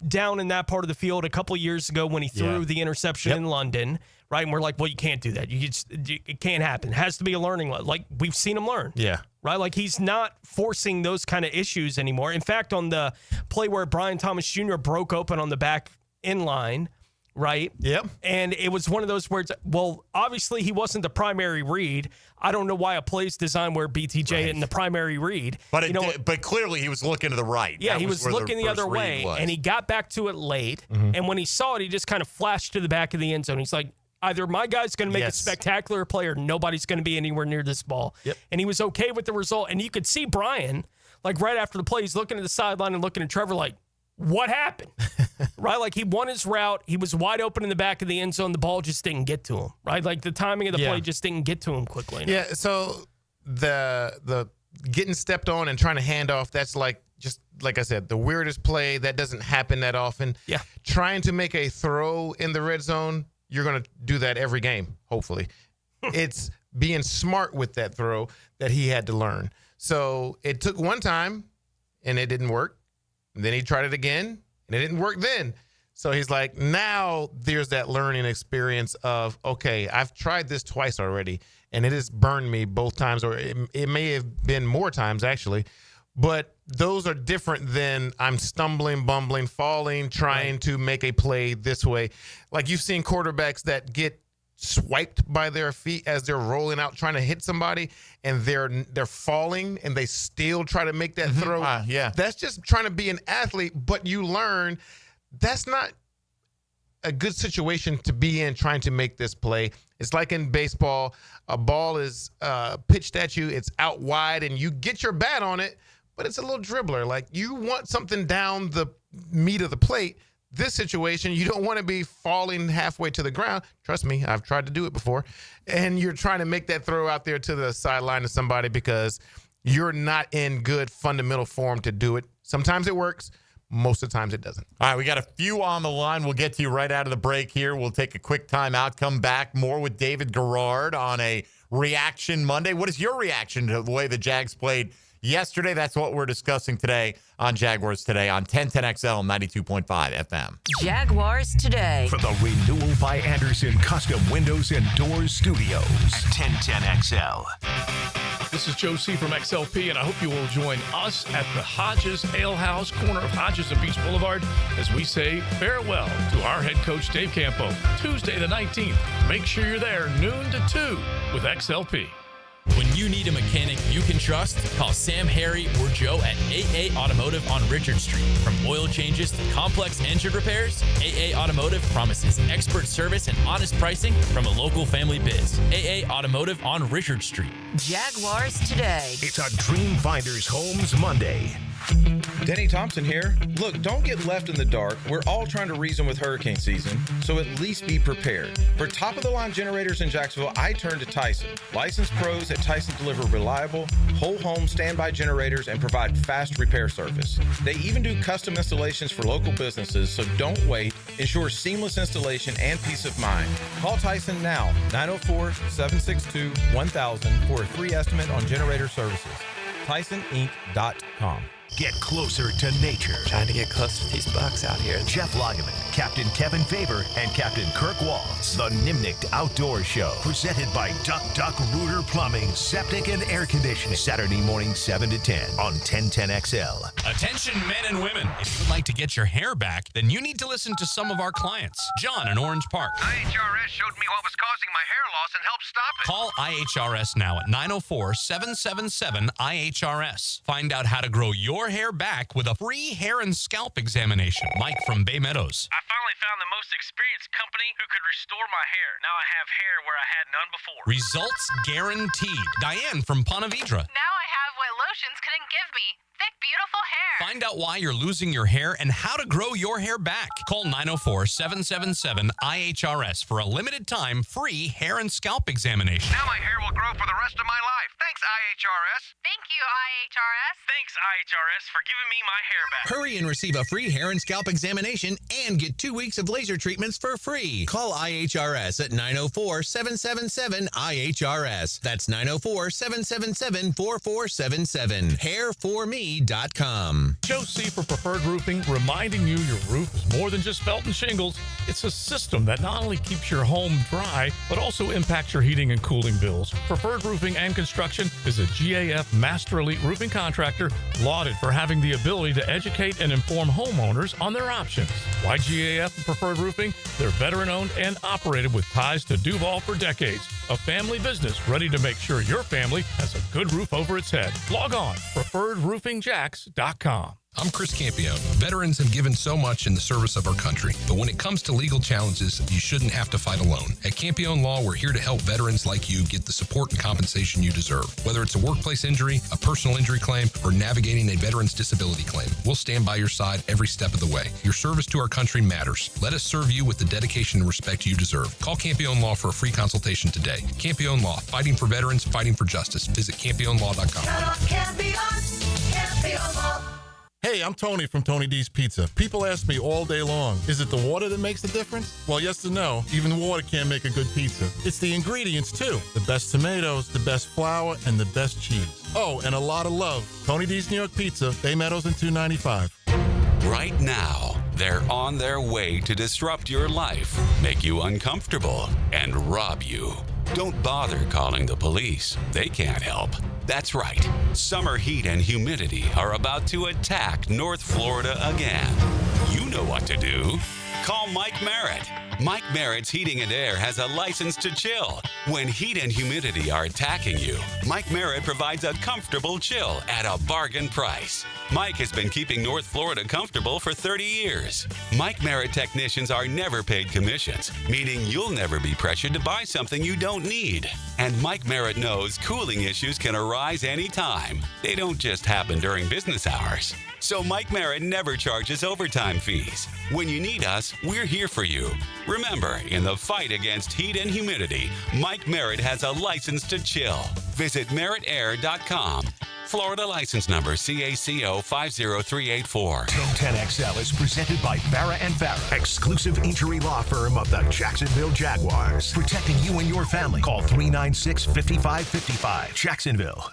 down in that part of the field a couple of years ago when he threw the interception in London, right? And we're like, well, you can't do that. It can't happen. It has to be a learning. Like, we've seen him learn. Yeah. Right? Like, he's not forcing those kind of issues anymore. In fact, on the play where Brian Thomas Jr. broke open on the back in line, right? Yep. And it was one of those words, well, obviously he wasn't the primary read. I don't know why a play's designed where BTJ isn't the primary read. But but clearly he was looking to the right. Yeah, That he was looking the other way, and he got back to it late. And when he saw it, he just kind of flashed to the back of the end zone. He's like, either my guy's going to make a spectacular play or nobody's going to be anywhere near this ball. Yep. And he was okay with the result. And you could see Brian, like right after the play, he's looking at the sideline and looking at Trevor like, what happened? Right? Like, he won his route. He was wide open in the back of the end zone. The ball just didn't get to him, right? Like, the timing of the play just didn't get to him quickly enough. Yeah, so the getting stepped on and trying to hand off, that's just like I said, the weirdest play. That doesn't happen that often. Yeah. Trying to make a throw in the red zone, you're going to do that every game, hopefully. It's being smart with that throw that he had to learn. So it took one time, and it didn't work. And then he tried it again, and it didn't work then. So he's like, now there's that learning experience of, okay, I've tried this twice already, and it has burned me both times, or it may have been more times, actually. But those are different than I'm stumbling, bumbling, falling, trying to make a play this way. Like, you've seen quarterbacks that get swiped by their feet as they're rolling out trying to hit somebody, and they're falling and they still try to make that throw. That's just trying to be an athlete, but you learn that's not a good situation to be in trying to make this play. It's like in baseball, a ball is pitched at you, it's out wide, and you get your bat on it, but it's a little dribbler. Like, you want something down the meat of the plate. This situation, you don't want to be falling halfway to the ground. Trust me, I've tried to do it before. And you're trying to make that throw out there to the sideline to somebody because you're not in good fundamental form to do it. Sometimes it works. Most of the times it doesn't. All right, we got a few on the line. We'll get to you right out of the break here. We'll take a quick timeout, come back more with David Garrard on a Reaction Monday. What is your reaction to the way the Jags played yesterday? That's what we're discussing today on Jaguars Today on 1010XL 92.5 FM. Jaguars Today. From the Renewal by Anderson Custom Windows and Doors Studios at 1010XL. This is Joe C. from XLP, and I hope you will join us at the Hodges Ale House, corner of Hodges and Beach Boulevard, as we say farewell to our head coach, Dave Campo, Tuesday the 19th. Make sure you're there noon to 2 with XLP. When you need a mechanic you can trust, call Sam, Harry, or Joe at AA Automotive on Richard Street. From oil changes to complex engine repairs, AA Automotive promises expert service and honest pricing from a local family biz. AA Automotive on Richard Street. Jaguars Today. It's a Dream Finders Homes Monday. Denny Thompson here. Look, don't get left in the dark. We're all trying to reason with hurricane season, so at least be prepared. For top-of-the-line generators in Jacksonville, I turn to Tyson. Licensed pros at Tyson deliver reliable, whole-home standby generators and provide fast repair service. They even do custom installations for local businesses, so don't wait. Ensure seamless installation and peace of mind. Call Tyson now, 904-762-1000 for a free estimate on generator services. TysonInc.com. Get closer to nature. Trying to get close to these bucks out here. Jeff Lageman, Captain Kevin Faber, and Captain Kirk Walls. The Nimnicht Outdoor Show. Presented by Duck Rooter Plumbing, Septic, and Air Conditioning. Saturday morning, 7 to 10 on 1010XL. Attention men and women. If you would like to get your hair back, then you need to listen to some of our clients. John in Orange Park. IHRS showed me what was causing my hair loss and helped stop it. Call IHRS now at 904-777-IHRS. Find out how to grow your hair back with a free hair and scalp examination. Mike from Bay Meadows. I finally found the most experienced company who could restore my hair. Now I have hair where I had none before. Results guaranteed. Diane from Ponte Vedra. Now I have what lotions couldn't give me. Thick, beautiful hair. Find out why you're losing your hair and how to grow your hair back. Call 904-777-IHRS for a limited time free hair and scalp examination. Now my hair will grow for the rest of my life. Thanks, IHRS. Thank you, IHRS. Thanks, IHRS, for giving me my hair back. Hurry and receive a free hair and scalp examination and get 2 weeks of laser treatments for free. Call IHRS at 904-777-IHRS. That's 904-777-4477. Hairforme.com. Joe C. for Preferred Roofing, reminding you your roof is more than just felt and shingles. It's a system that not only keeps your home dry, but also impacts your heating and cooling bills. Preferred Roofing and Construction is a GAF Master Elite Roofing contractor lauded for having the ability to educate and inform homeowners on their options. Why GAF and Preferred Roofing? They're veteran-owned and operated with ties to Duval for decades. A family business ready to make sure your family has a good roof over its head. Log on, preferredroofingjax.com. I'm Chris Campione. Veterans have given so much in the service of our country, but when it comes to legal challenges, you shouldn't have to fight alone. At Campione Law, we're here to help veterans like you get the support and compensation you deserve. Whether it's a workplace injury, a personal injury claim, or navigating a veteran's disability claim, we'll stand by your side every step of the way. Your service to our country matters. Let us serve you with the dedication and respect you deserve. Call Campione Law for a free consultation today. Campione Law, fighting for veterans, fighting for justice. Visit CampioneLaw.com. Campione Law. Hey, I'm Tony from Tony D's Pizza. People ask me all day long, is it the water that makes the difference? Well, yes and no. Even water can't make a good pizza. It's the ingredients, too. The best tomatoes, the best flour, and the best cheese. Oh, and a lot of love. Tony D's New York Pizza, Bay Meadows and 295. Right now, they're on their way to disrupt your life, make you uncomfortable, and rob you. Don't bother calling the police. They can't help. That's right. Summer heat and humidity are about to attack North Florida again. You know what to do. Call Mike Merritt. Mike Merritt's Heating and Air has a license to chill. When heat and humidity are attacking you, Mike Merritt provides a comfortable chill at a bargain price. Mike has been keeping North Florida comfortable for 30 years. Mike Merritt technicians are never paid commissions, meaning you'll never be pressured to buy something you don't need. And Mike Merritt knows cooling issues can arise anytime. They don't just happen during business hours. So Mike Merritt never charges overtime fees. When you need us, we're here for you. Remember, in the fight against heat and humidity, Mike Merritt has a license to chill. Visit merrittair.com. Florida license number CACO 50384. 1010XL is presented by Farah and Farah, exclusive injury law firm of the Jacksonville Jaguars. Protecting you and your family. Call 396-5555. Jacksonville.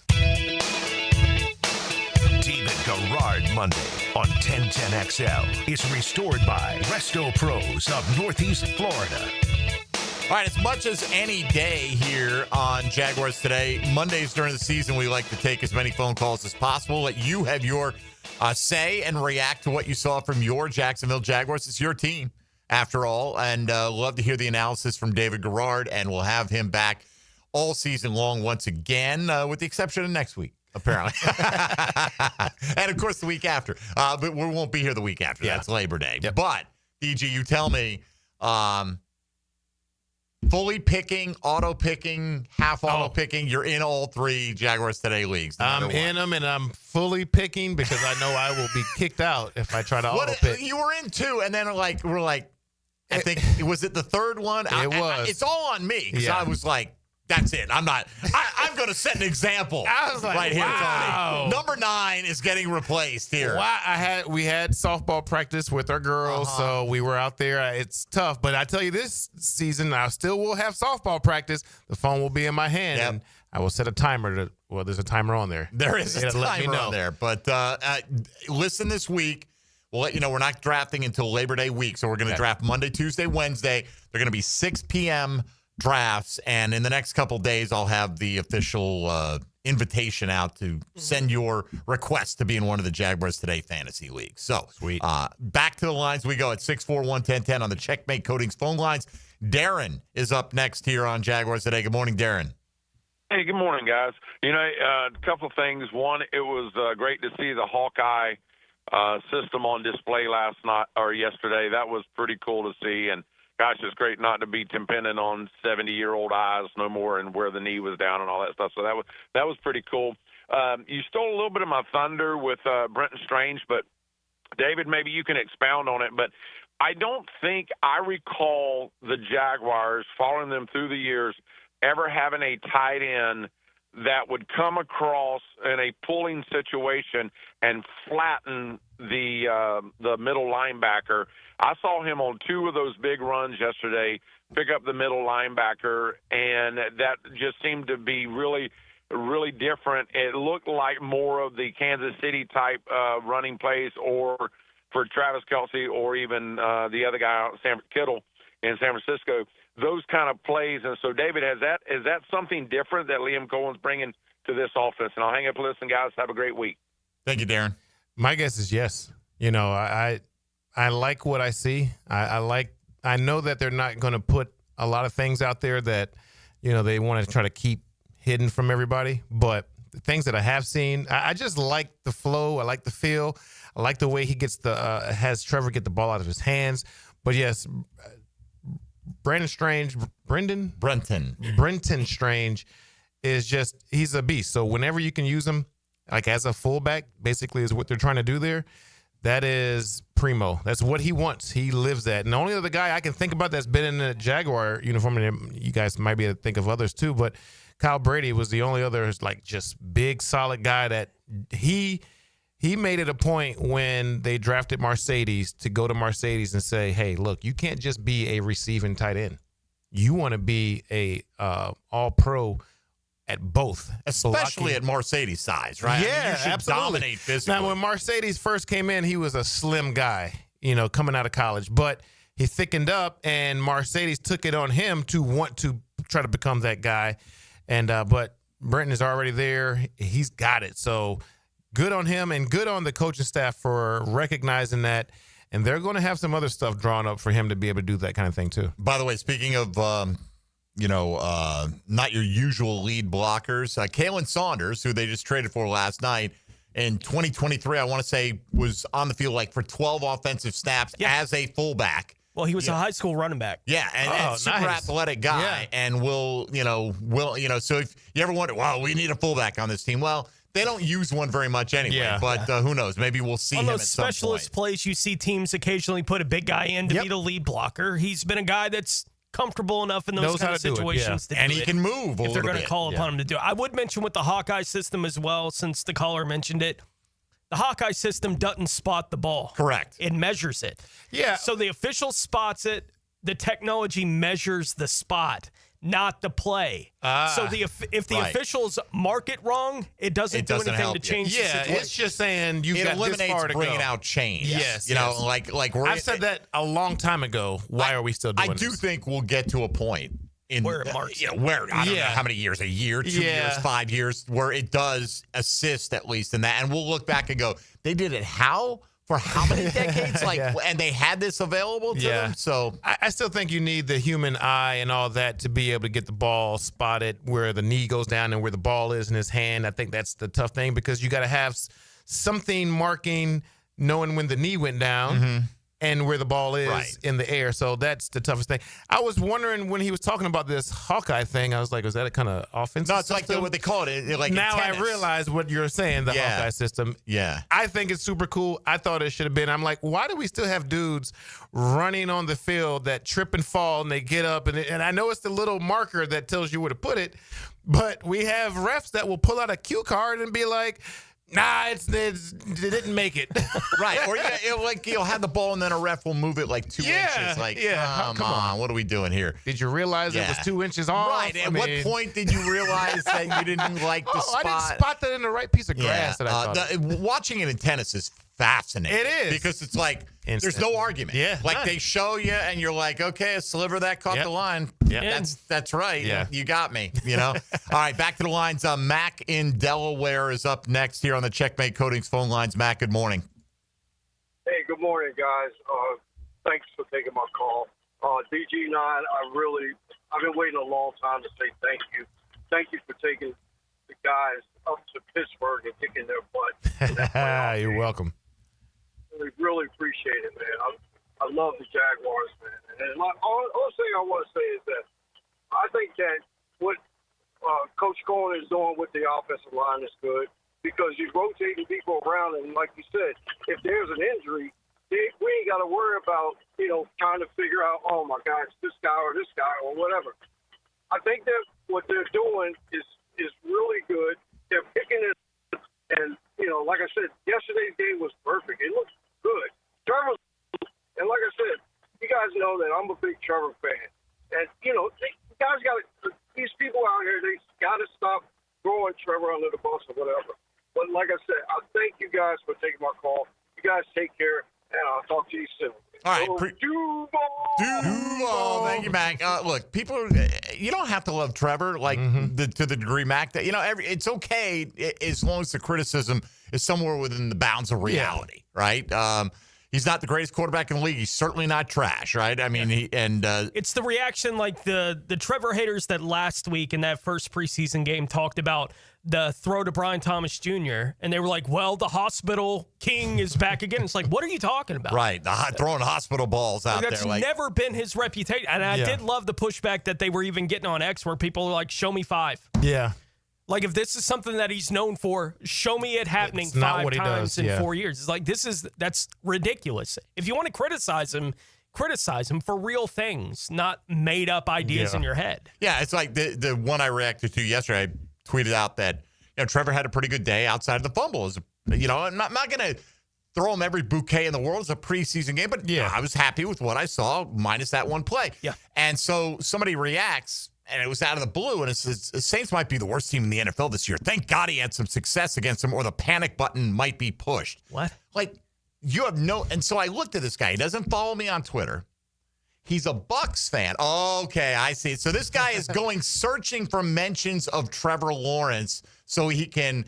David Garrard Monday on 1010XL is restored by Resto Pros of Northeast Florida. All right, as much as any day here on Jaguars Today, Mondays during the season, we like to take as many phone calls as possible. Let you have your say and react to what you saw from your Jacksonville Jaguars. It's your team, after all, and love to hear the analysis from David Garrard, and we'll have him back all season long once again, with the exception of next week. Apparently. And, of course, the week after. But we won't be here the week after. Yeah. That's Labor Day. Yep. But, DG, you tell me, fully picking, auto-picking, half auto-picking, you're in all three Jaguars Today leagues. I'm in them, and I'm fully picking because I know I will be kicked out if I try to auto-pick. You were in two, and then we're like, I think, was it the third one? It was. It's all on me because I was like, that's it. I'm going to set an example I was like, right here, wow. Tony. Number 9 is getting replaced here. We had softball practice with our girls, so we were out there. It's tough, but I tell you, this season I still will have softball practice. The phone will be in my hand, and I will set a timer. There's a timer on there. There is a timer on there, but listen this week. We'll let you know we're not drafting until Labor Day week, so we're going to draft Monday, Tuesday, Wednesday. They're going to be 6 p.m. drafts, and in the next couple days I'll have the official invitation out to send your request to be in one of the Jaguars Today fantasy leagues. So sweet. Back to the lines we go at 641-1010 on the Checkmate Coatings phone lines. Darren is up next here on Jaguars Today. Good morning, Darren. Hey, good morning, guys. A couple of things. One, it was great to see the Hawkeye system on display last night or yesterday. That was pretty cool to see, and gosh, it's great not to be dependent on 70-year-old eyes no more and where the knee was down and all that stuff. So that was pretty cool. You stole a little bit of my thunder with Brenton Strange, but David, maybe you can expound on it. But I don't think I recall the Jaguars, following them through the years, ever having a tight end that would come across in a pulling situation and flatten the middle linebacker. I saw him on 2 of those big runs yesterday pick up the middle linebacker, and that just seemed to be really, really different. It looked like more of the Kansas City type running plays, or for Travis Kelce, or even the other guy, Sam Kittle in San Francisco. Those kind of plays. And so, David, is that something different that Liam Cohen's bringing to this offense? And I'll hang up and listen, guys. Have a great week. Thank you, Darren. My guess is yes. You know, I like what I see. I know that they're not going to put a lot of things out there that, you know, they want to try to keep hidden from everybody. But the things that I have seen, I just like the flow. I like the feel. I like the way he gets has Trevor get the ball out of his hands. But yes, Brenton Strange is just, he's a beast. So whenever you can use him, like as a fullback, basically is what they're trying to do there. That is primo. That's what he wants. He lives that. And the only other guy I can think about that's been in a Jaguar uniform, and you guys might be able to think of others too, but Kyle Brady was the only other like just big, solid guy that he made it a point when they drafted Mercedes to go to Mercedes and say, hey, look, you can't just be a receiving tight end. You want to be a all-pro at both. Especially at Mercedes size, right? Yeah, I mean, you should absolutely. dominate physically. Now, when Mercedes first came in, he was a slim guy, you know, coming out of college. But he thickened up, and Mercedes took it on him to want to try to become that guy. And but Brenton is already there. He's got it. So good on him, and good on the coaching staff for recognizing that. And they're going to have some other stuff drawn up for him to be able to do that kind of thing too. By the way, speaking of, not your usual lead blockers, Kalen Saunders, who they just traded for last night in 2023, I want to say was on the field like for 12 offensive snaps as a fullback. Well, he was a high school running back. Yeah, and super athletic guy, and will, so if you ever wonder, wow, we need a fullback on this team. Well, they don't use one very much anyway, but who knows? Maybe we'll see him at some point. On those specialist plays, you see teams occasionally put a big guy in to be the lead blocker. He's been a guy that's comfortable enough in those kind of situations to do it. And he can move a if they're little going to bit. call upon him to do it. I would mention with the Hawkeye system as well, since the caller mentioned it, the Hawkeye system doesn't spot the ball. Correct. It measures it. Yeah. So the official spots it. The technology measures the spot, not the play. So if the officials mark it wrong, it doesn't do anything to change the situation. It's just saying you've got this far to go. Bringing out change. Yes. Like I've said that a long time ago. Why are we still doing this? I do think we'll get to a point where it marks. Where I don't know how many years, a year, 2 years, 5 years, where it does assist at least in that. And we'll look back and go, they did it how? For how many decades? And they had this available to them. So I still think you need the human eye and all that to be able to get the ball spotted where the knee goes down and where the ball is in his hand. I think that's the tough thing because you got to have something marking, knowing when the knee went down and where the ball is in the air. So that's the toughest thing. I was wondering when he was talking about this Hawkeye thing, I was like, was that a kind of offensive No, it's system? like what they call it. Like now I realize what you're saying, the Hawkeye system. Yeah. I think it's super cool. I thought it should have been. I'm like, why do we still have dudes running on the field that trip and fall and they get up? And I know it's the little marker that tells you where to put it, but we have refs that will pull out a cue card and be like, nah, it didn't make it. Right. Or you'll have the ball and then a ref will move it like 2 inches. Like, come on, what are we doing here? Did you realize it was 2 inches off? Right. At what point did you realize that you didn't like the spot? I didn't spot that in the right piece of grass that I thought. Watching it in tennis is fascinating. It is. Because it's like, there's no argument. Yeah. Like they show you and you're like, okay, a sliver that caught the line. Yep. That's right. Yeah. You got me, All right, back to the lines. Mac in Delaware is up next here on the Checkmate Coatings phone lines. Mac, good morning. Hey, good morning, guys. Thanks for taking my call. DG9, I've been waiting a long time to say thank you. Thank you for taking the guys up to Pittsburgh and kicking their butt. You're welcome. Really appreciate it, man. I love the Jaguars, man. And all thing I want to say is that I think that what Coach Cohen is doing with the offensive line is good because he's rotating people around. And like you said, if there's an injury, we ain't got to worry about, trying to figure out, oh, my God, it's this guy or whatever. I think that what they're doing is really throwing Trevor under the bus or whatever. But like I said, I thank you guys for taking my call. You guys take care, and I'll talk to you soon. All right. Duval. Thank you, Mac. Look, people, you don't have to love Trevor to the degree Mac that, it's okay as long as the criticism is somewhere within the bounds of reality, right? He's not the greatest quarterback in the league. He's certainly not trash, right? I mean, it's the reaction like the Trevor haters that last week in that first preseason game talked about the throw to Brian Thomas Jr. and they were like, well, the hospital king is back again. It's like, what are you talking about? Right. Throwing hospital balls out That's there. Like, never been his reputation. And I did love the pushback that they were even getting on X where people are like, show me 5. Yeah. Like, if this is something that he's known for, show me it happening It's not 5 what he times does, in 4 years. It's like, that's ridiculous. If you want to criticize him for real things, not made up ideas in your head. Yeah, it's like the one I reacted to yesterday. I tweeted out that Trevor had a pretty good day outside of the fumble. I'm not going to throw him every bouquet in the world. It's a preseason game, but I was happy with what I saw, minus that one play. Yeah. And so somebody reacts, and it was out of the blue, and it says the Saints might be the worst team in the NFL this year. Thank God he had some success against them, or the panic button might be pushed. What? Like, you have no... And so I looked at this guy. He doesn't follow me on Twitter. He's a Bucs fan. Okay, I see. So this guy is going searching for mentions of Trevor Lawrence so he can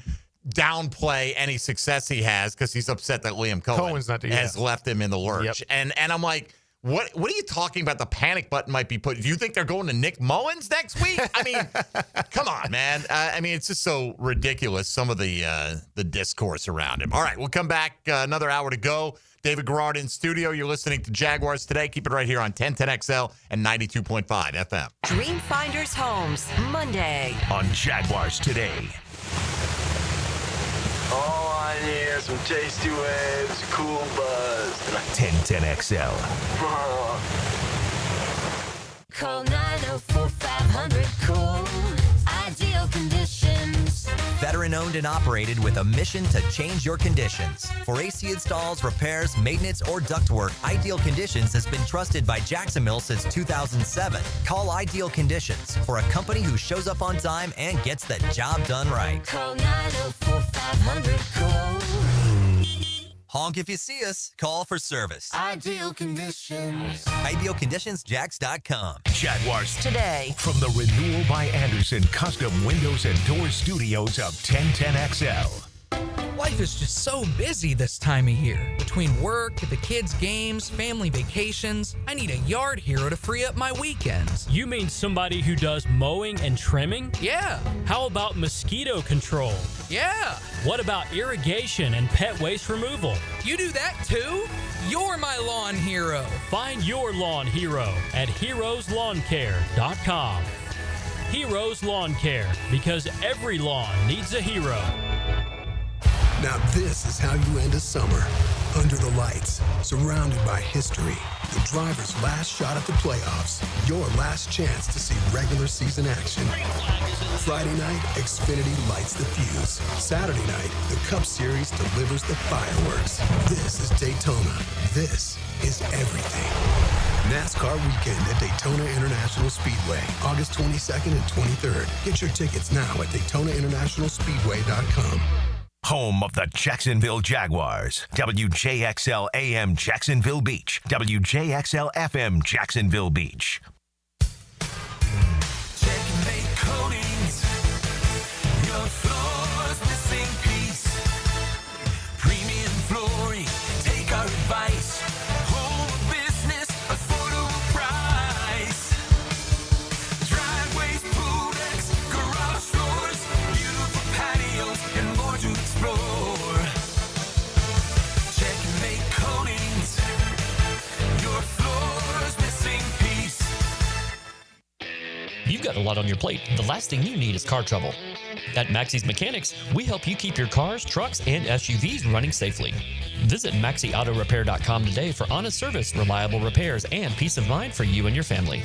downplay any success he has because he's upset that Liam Cohen has left him in the lurch. Yep. And I'm like, what are you talking about? The panic button might be put. Do you think they're going to Nick Mullins next week? I mean, come on, man. It's just so ridiculous, some of the discourse around him. All right, we'll come back. Another hour to go. David Garrard in studio. You're listening to Jaguars Today. Keep it right here on 1010XL and 92.5 FM. Dreamfinders Homes, Monday. On Jaguars Today. All I need are some tasty waves, cool buzz. 1010XL. Call 904-500-COOL. Ideal Conditions. Veteran owned and operated with a mission to change your conditions. For AC installs, repairs, maintenance, or ductwork, Ideal Conditions has been trusted by Jacksonville since 2007. Call Ideal Conditions for a company who shows up on time and gets the job done right. Call 904-500-COOL. Honk if you see us. Call for service. Ideal Conditions. IdealConditionsJax.com. Jaguars Today. From the Renewal by Anderson Custom Windows and Doors Studios of 1010XL. Life is just so busy this time of year. Between work, the kids' games, family vacations, I need a yard hero to free up my weekends. You mean somebody who does mowing and trimming? Yeah. How about mosquito control? Yeah. What about irrigation and pet waste removal? You do that too? You're my lawn hero. Find your lawn hero at heroeslawncare.com. Heroes Lawn Care, because every lawn needs a hero. Now this is how you end a summer. Under the lights, surrounded by history. The driver's last shot at the playoffs. Your last chance to see regular season action. Friday night, Xfinity lights the fuse. Saturday night, the Cup Series delivers the fireworks. This is Daytona. This is everything. NASCAR weekend at Daytona International Speedway, August 22nd and 23rd. Get your tickets now at DaytonaInternationalSpeedway.com. Home of the Jacksonville Jaguars. WJXL AM Jacksonville Beach. WJXL FM Jacksonville Beach. Checkmate Coatings. Your floor's missing piece. Premium flooring. Take our advice. Home business, affordable price. Driveways, pool decks, garage doors, beautiful patios, and more to explore. Checkmate Coatings. Your floor's missing piece. You've got a lot on your plate. The last thing you need is car trouble. At Maxie's Mechanics, we help you keep your cars, trucks, and SUVs running safely. Visit MaxieAutoRepair.com today for honest service, reliable repairs, and peace of mind for you and your family.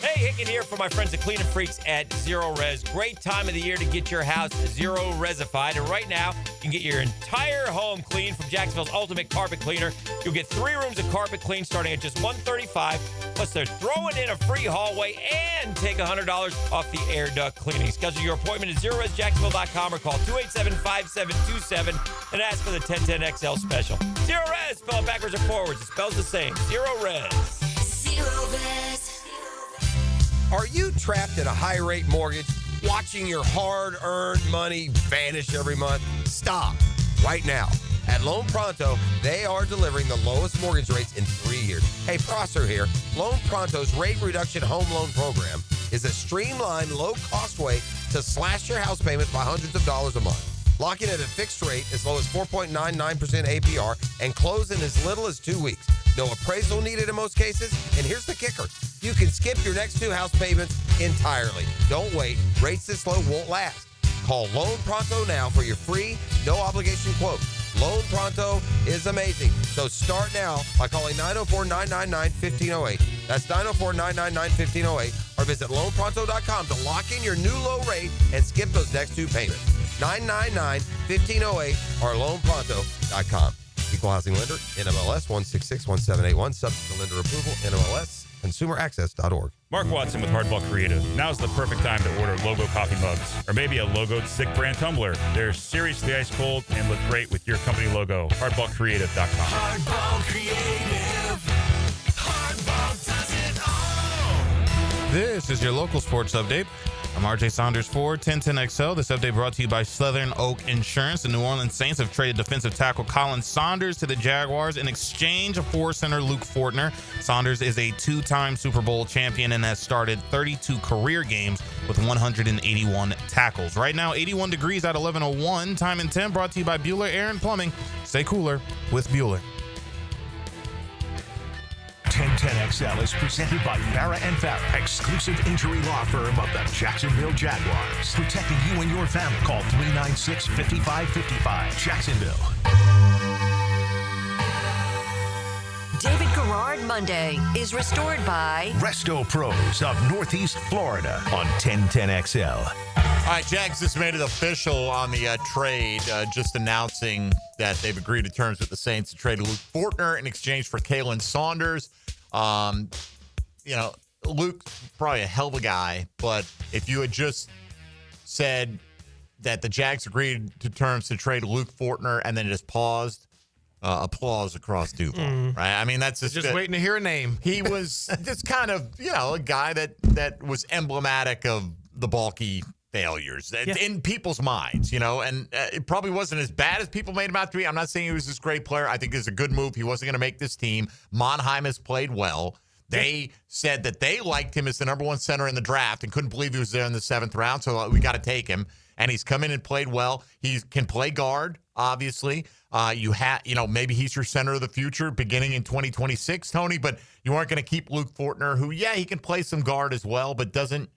Hey, Hicken here for my friends at Cleaning Freaks at Zero Res. Great time of the year to get your house Zero Resified. And right now, you can get your entire home cleaned from Jacksonville's ultimate carpet cleaner. You'll get 3 rooms of carpet clean starting at just $135. Plus, they're throwing in a free hallway and take $100 off the air duct cleaning. Schedule your appointment at ZeroResJacksonville.com or call 287-5727 and ask for the 1010XL special. Zero Res, spell it backwards or forwards. It spells the same. Zero Res. Zero Res. Are you trapped in a high-rate mortgage, watching your hard-earned money vanish every month? Stop right now. At Loan Pronto, they are delivering the lowest mortgage rates in 3 years. Hey, Prosser here. Loan Pronto's rate reduction home loan program is a streamlined, low-cost way to slash your house payments by hundreds of dollars a month. Lock in at a fixed rate as low as 4.99% APR and close in as little as 2 weeks. No appraisal needed in most cases. And here's the kicker. You can skip your next 2 house payments entirely. Don't wait. Rates this low won't last. Call Loan Pronto now for your free, no-obligation quote. Loan Pronto is amazing. So start now by calling 904-999-1508. That's 904-999-1508. Or visit loanpronto.com to lock in your new low rate and skip those next 2 payments. 999-1508 or loanpronto.com. Equal housing lender, NMLS 1661781, subject to lender approval, NMLS, consumeraccess.org. Mark Watson with Hardball Creative. Now's the perfect time to order logo coffee mugs or maybe a logoed Sick brand tumbler. They're seriously ice cold and look great with your company logo. Hardballcreative.com. Hardball Creative. Hardball does it all. This is your local sports update. I'm RJ Saunders for 1010XL. This update brought to you by Southern Oak Insurance. The New Orleans Saints have traded defensive tackle Colin Saunders to the Jaguars in exchange for center Luke Fortner. Saunders is a 2-time Super Bowl champion and has started 32 career games with 181 tackles. Right now, 81 degrees at 11:01. Time and 10 brought to you by Bueller Air and Plumbing. Stay cooler with Bueller. 1010XL is presented by Farah & Farah, exclusive injury law firm of the Jacksonville Jaguars. Protecting you and your family. Call 396-5555. Jacksonville. David Garrard Monday is restored by Resto Pros of Northeast Florida on 1010XL. All right, Jags just made it official on the trade, just announcing that they've agreed to terms with the Saints to trade Luke Fortner in exchange for Kalen Saunders. Luke's probably a hell of a guy, but if you had just said that the Jags agreed to terms to trade Luke Fortner and then just paused, applause across Duval, right? I mean, that's just waiting to hear a name. He was just kind of, a guy that was emblematic of the bulky failures in people's minds, and it probably wasn't as bad as people made him out to be. I'm not saying he was this great player. I think it's a good move. He wasn't going to make this team. Monheim has played well. They said that they liked him as the number 1 center in the draft and couldn't believe he was there in the 7th round, so we got to take him. And he's come in and played well. He can play guard, obviously. Maybe he's your center of the future beginning in 2026, Tony, but you aren't going to keep Luke Fortner, who, he can play some guard as well, but doesn't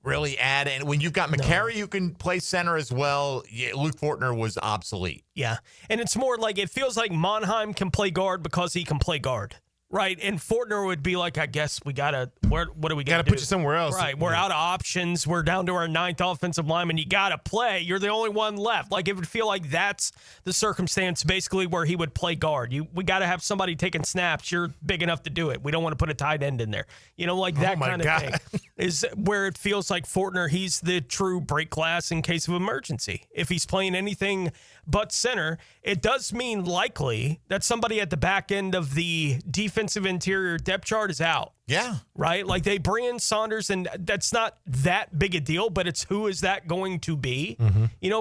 really add. And when you've got McCary, you can play center as well. Luke Fortner was obsolete. Yeah. And it's more like it feels like Monheim can play guard because he can play guard. Right. And Fortner would be like, I guess we got to, what do we got to do? Put you somewhere else. Right. We're out of options. We're down to our 9th offensive lineman. You got to play. You're the only one left. Like, it would feel like that's the circumstance basically where he would play guard. We got to have somebody taking snaps. You're big enough to do it. We don't want to put a tight end in there. That kind of thing is where it feels like Fortner, he's the true break glass in case of emergency. If he's playing anything but center, it does mean likely that somebody at the back end of the defensive interior depth chart is out. Yeah. Right? Like, they bring in Saunders, and that's not that big a deal, but it's who is that going to be?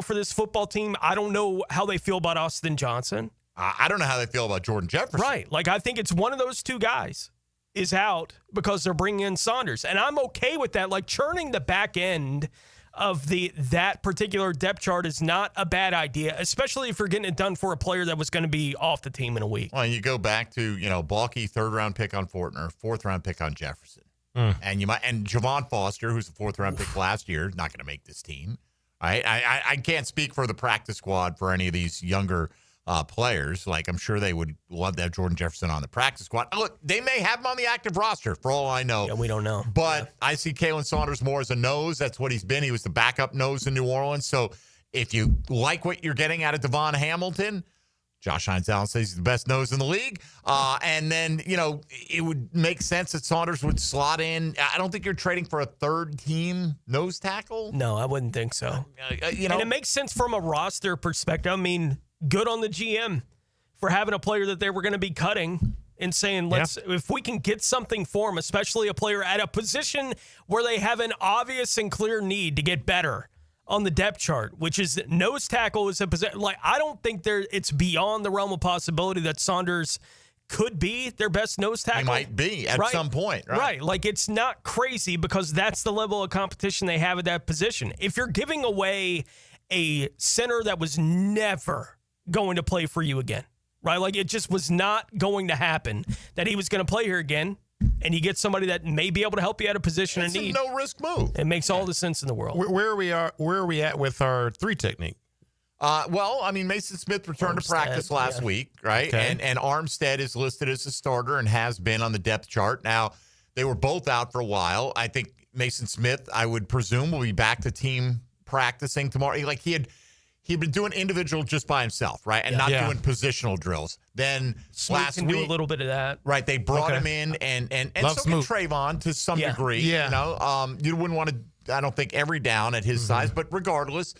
For this football team, I don't know how they feel about Austin Johnson. I don't know how they feel about Jordan Jefferson. Right. Like, I think it's one of those two guys is out because they're bringing in Saunders. And I'm okay with that. Like, churning the back end of that particular depth chart is not a bad idea, especially if you're getting it done for a player that was going to be off the team in a week. Well, you go back to, bulky 3rd-round pick on Fortner, 4th-round pick on Jefferson. And Javon Foster, who's a 4th-round pick last year, not going to make this team. Right? I can't speak for the practice squad for any of these younger players. Like, I'm sure they would love to have Jordan Jefferson on the practice squad. Look, they may have him on the active roster for all I know. Yeah, we don't know. But I see Kalen Saunders more as a nose. That's what he's been. He was the backup nose in New Orleans. So if you like what you're getting out of Devon Hamilton, Josh Hines Allen says he's the best nose in the league. And then, it would make sense that Saunders would slot in. I don't think you're trading for a third-team nose tackle. No, I wouldn't think so. And it makes sense from a roster perspective. I mean, good on the GM for having a player that they were going to be cutting and saying, if we can get something for him, especially a player at a position where they have an obvious and clear need to get better on the depth chart, which is nose tackle is a position. Like, I don't think it's beyond the realm of possibility that Saunders could be their best nose tackle. He might be at some point. Right. Like, it's not crazy because that's the level of competition they have at that position. If you're giving away a center that was never going to play for you again, right? Like, it just was not going to happen that he was going to play here again. And you get somebody that may be able to help you at a position of need. It's a no-risk move. It makes all the sense in the world. Where are we at with our 3 technique? Mason Smith returned to practice last week, right? Okay. And Armstead is listed as a starter and has been on the depth chart. Now, they were both out for a while. I think Mason Smith, I would presume, will be back to team practicing tomorrow. Like, he'd been doing individual just by himself, right? And not doing positional drills. Then last can week, do a little bit of that. Right, they brought him in and so can Trayvon to some degree. Yeah. You wouldn't want to, I don't think, every down at his size, but regardless,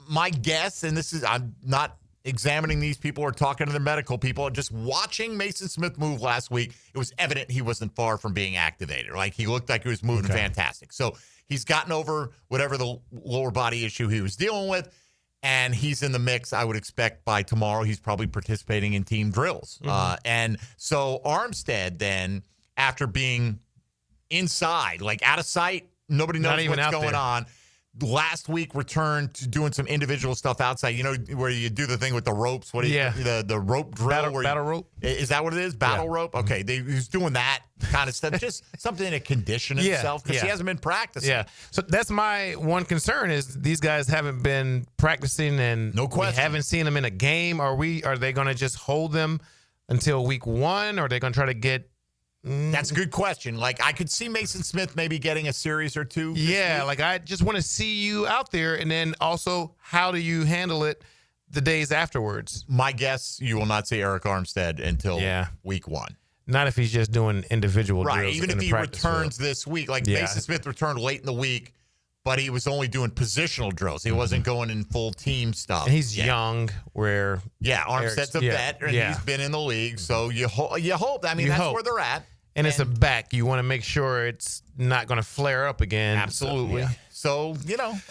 my guess, and I'm not examining these people or talking to the medical people, just watching Mason Smith move last week, it was evident he wasn't far from being activated. Like, he looked like he was moving fantastic. So he's gotten over whatever the lower body issue he was dealing with, and he's in the mix. I would expect by tomorrow he's probably participating in team drills. And so Armstead then, after being inside, like out of sight, nobody knows what's going on, last week returned to doing some individual stuff outside. You know, where you do the thing with the ropes. What do you, the rope drill? Battle rope? Is that what it is? Battle rope? Okay. He's doing that kind of stuff. Just something to condition himself because he hasn't been practicing. Yeah. So that's my one concern is these guys haven't been practicing and no question. We haven't seen them in a game. Are they going to just hold them until week 1? Or are they going to try to get That's a good question. Like, I could see Mason Smith maybe getting a series or 2. Yeah, like I just want to see you out there. And then also, how do you handle it the days afterwards? My guess, you will not see Eric Armstead until week 1. Not if he's just doing individual drills. Right, even if he returns this week. Like, Mason Smith returned late in the week, but he was only doing positional drills. He wasn't going in full team stuff. And he's young, where Armstead's a vet, and he's been in the league. So you hope. I mean, that's where they're at. And it's a back. You want to make sure it's not going to flare up again. Absolutely. So,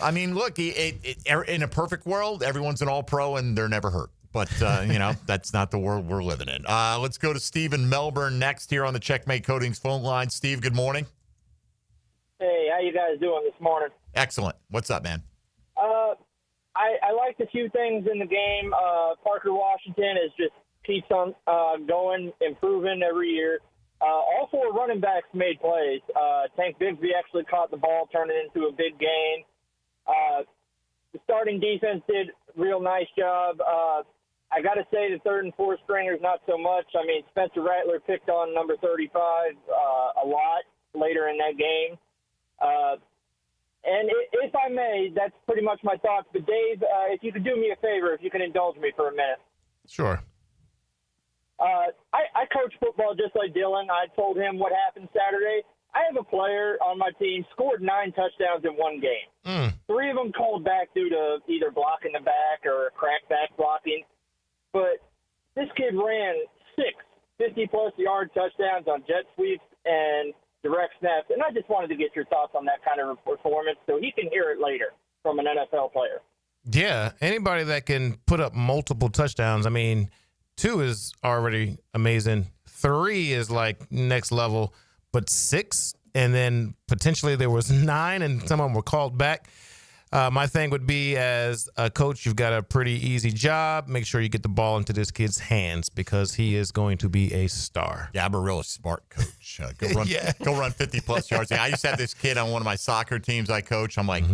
I mean, look, in a perfect world, everyone's an all-pro and they're never hurt. But, that's not the world we're living in. Let's go to Steve in Melbourne next here on the Checkmate Coatings phone line. Steve, good morning. Hey, how you guys doing this morning? Excellent. What's up, man? I liked a few things in the game. Parker Washington keeps on going, improving every year. All 4 running backs made plays. Tank Bigsby actually caught the ball, turned it into a big gain. The starting defense did a real nice job. I got to say the 3rd and 4th stringers, not so much. I mean, Spencer Rattler picked on number 35 a lot later in that game. And if I may, that's pretty much my thoughts. But, Dave, if you could do me a favor, if you can indulge me for a minute. Sure. I coach football just like Dylan. I told him what happened Saturday. I have a player on my team scored 9 touchdowns in one game. 3 of them called back due to either blocking the back or crackback blocking. But this kid ran 6 50-plus yard touchdowns on jet sweeps and direct snaps. And I just wanted to get your thoughts on that kind of performance so he can hear it later from an NFL player. Yeah, anybody that can put up multiple touchdowns, I mean, 2 is already amazing. 3 is like next level, but 6, and then potentially there was 9, and some of them were called back. My thing would be, as a coach, you've got a pretty easy job. Make sure you get the ball into this kid's hands because he is going to be a star. Yeah, I'm a real smart coach. Go run 50-plus yards. I used to have this kid on one of my soccer teams I coach. I'm like,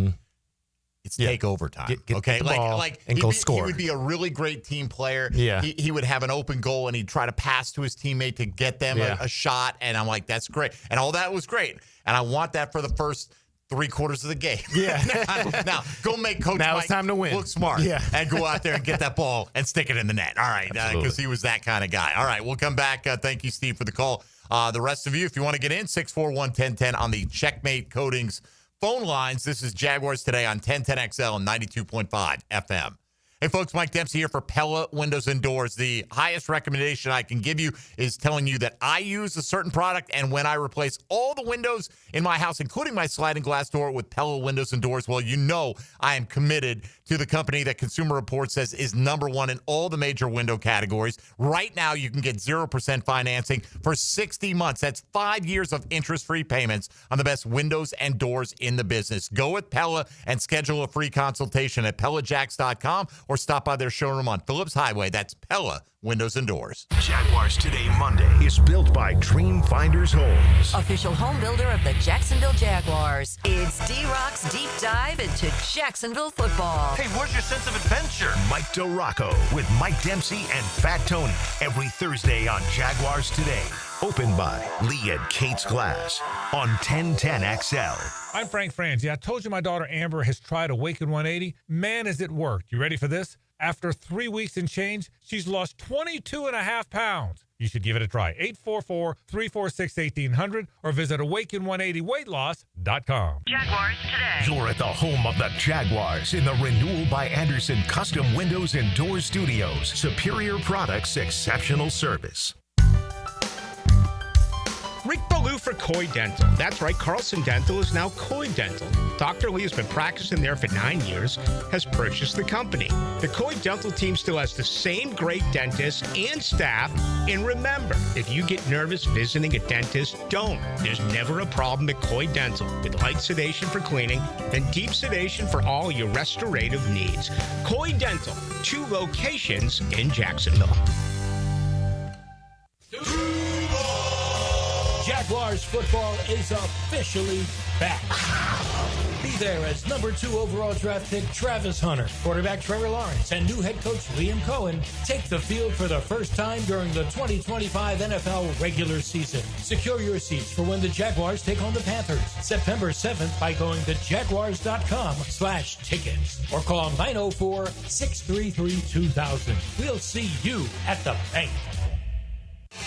It's take overtime. Get okay, the ball and he'd go be, score. He would be a really great team player. Yeah. He would have an open goal and he'd try to pass to his teammate to get them a shot. And I'm like, that's great. And all that was great. And I want that for the first 3/4 of the game. Yeah. now go make Coach Now Mike it's time to win. look smart. Yeah. And go out there and get that ball and stick it in the net. All right, because he was that kind of guy. All right, we'll come back. Thank you, Steve, for the call. The rest of you, if you want to get in, 641-1010 on the Checkmate Coatings phone lines. This is Jaguars Today on 1010XL and 92.5 FM. Hey, folks, Mike Dempsey here for Pella Windows and Doors. The highest recommendation I can give you is telling you that I use a certain product, and when I replace all the windows in my house, including my sliding glass door with Pella Windows and Doors, well, you know I am committed to the company that Consumer Reports says is #1 in all the major window categories. Right now, you can get 0% financing for 60 months. That's 5 years of interest-free payments on the best windows and doors in the business. Go with Pella and schedule a free consultation at PellaJacks.com or stop by their showroom on Phillips Highway. That's Pella Windows and Doors. Jaguars Today Monday is built by Dream Finders Homes. Official home builder of the Jacksonville Jaguars. It's D-Rock's deep dive into Jacksonville football. Hey, where's your sense of adventure? Mike DeRocco with Mike Dempsey and Fat Tony every Thursday on Jaguars Today. Opened by Lee and Kate's Glass on 1010XL. I'm Frank Franzi. I told you my daughter Amber has tried Awaken 180. Man, has it worked. You ready for this? After 3 weeks and change, she's lost 22.5 pounds. You should give it a try. 844-346-1800 or visit awaken180weightloss.com. Jaguars Today. You're at the home of the Jaguars in the Renewal by Anderson Custom Windows and Doors Studios. Superior products, exceptional service. Rick Ballou for Coy Dental. That's right, Carlson Dental is now Coy Dental. Dr. Lee has been practicing there for 9 years, has purchased the company. The Coy Dental team still has the same great dentists and staff. And remember, if you get nervous visiting a dentist, don't. There's never a problem at Coy Dental with light sedation for cleaning and deep sedation for all your restorative needs. Coy Dental, 2 locations in Jacksonville. Jaguars football is officially back. Be there as #2 overall draft pick Travis Hunter, quarterback Trevor Lawrence, and new head coach Liam Cohen take the field for the first time during the 2025 NFL regular season. Secure your seats for when the Jaguars take on the Panthers September 7th by going to jaguars.com/tickets or call 904-633-2000. We'll see you at the bank.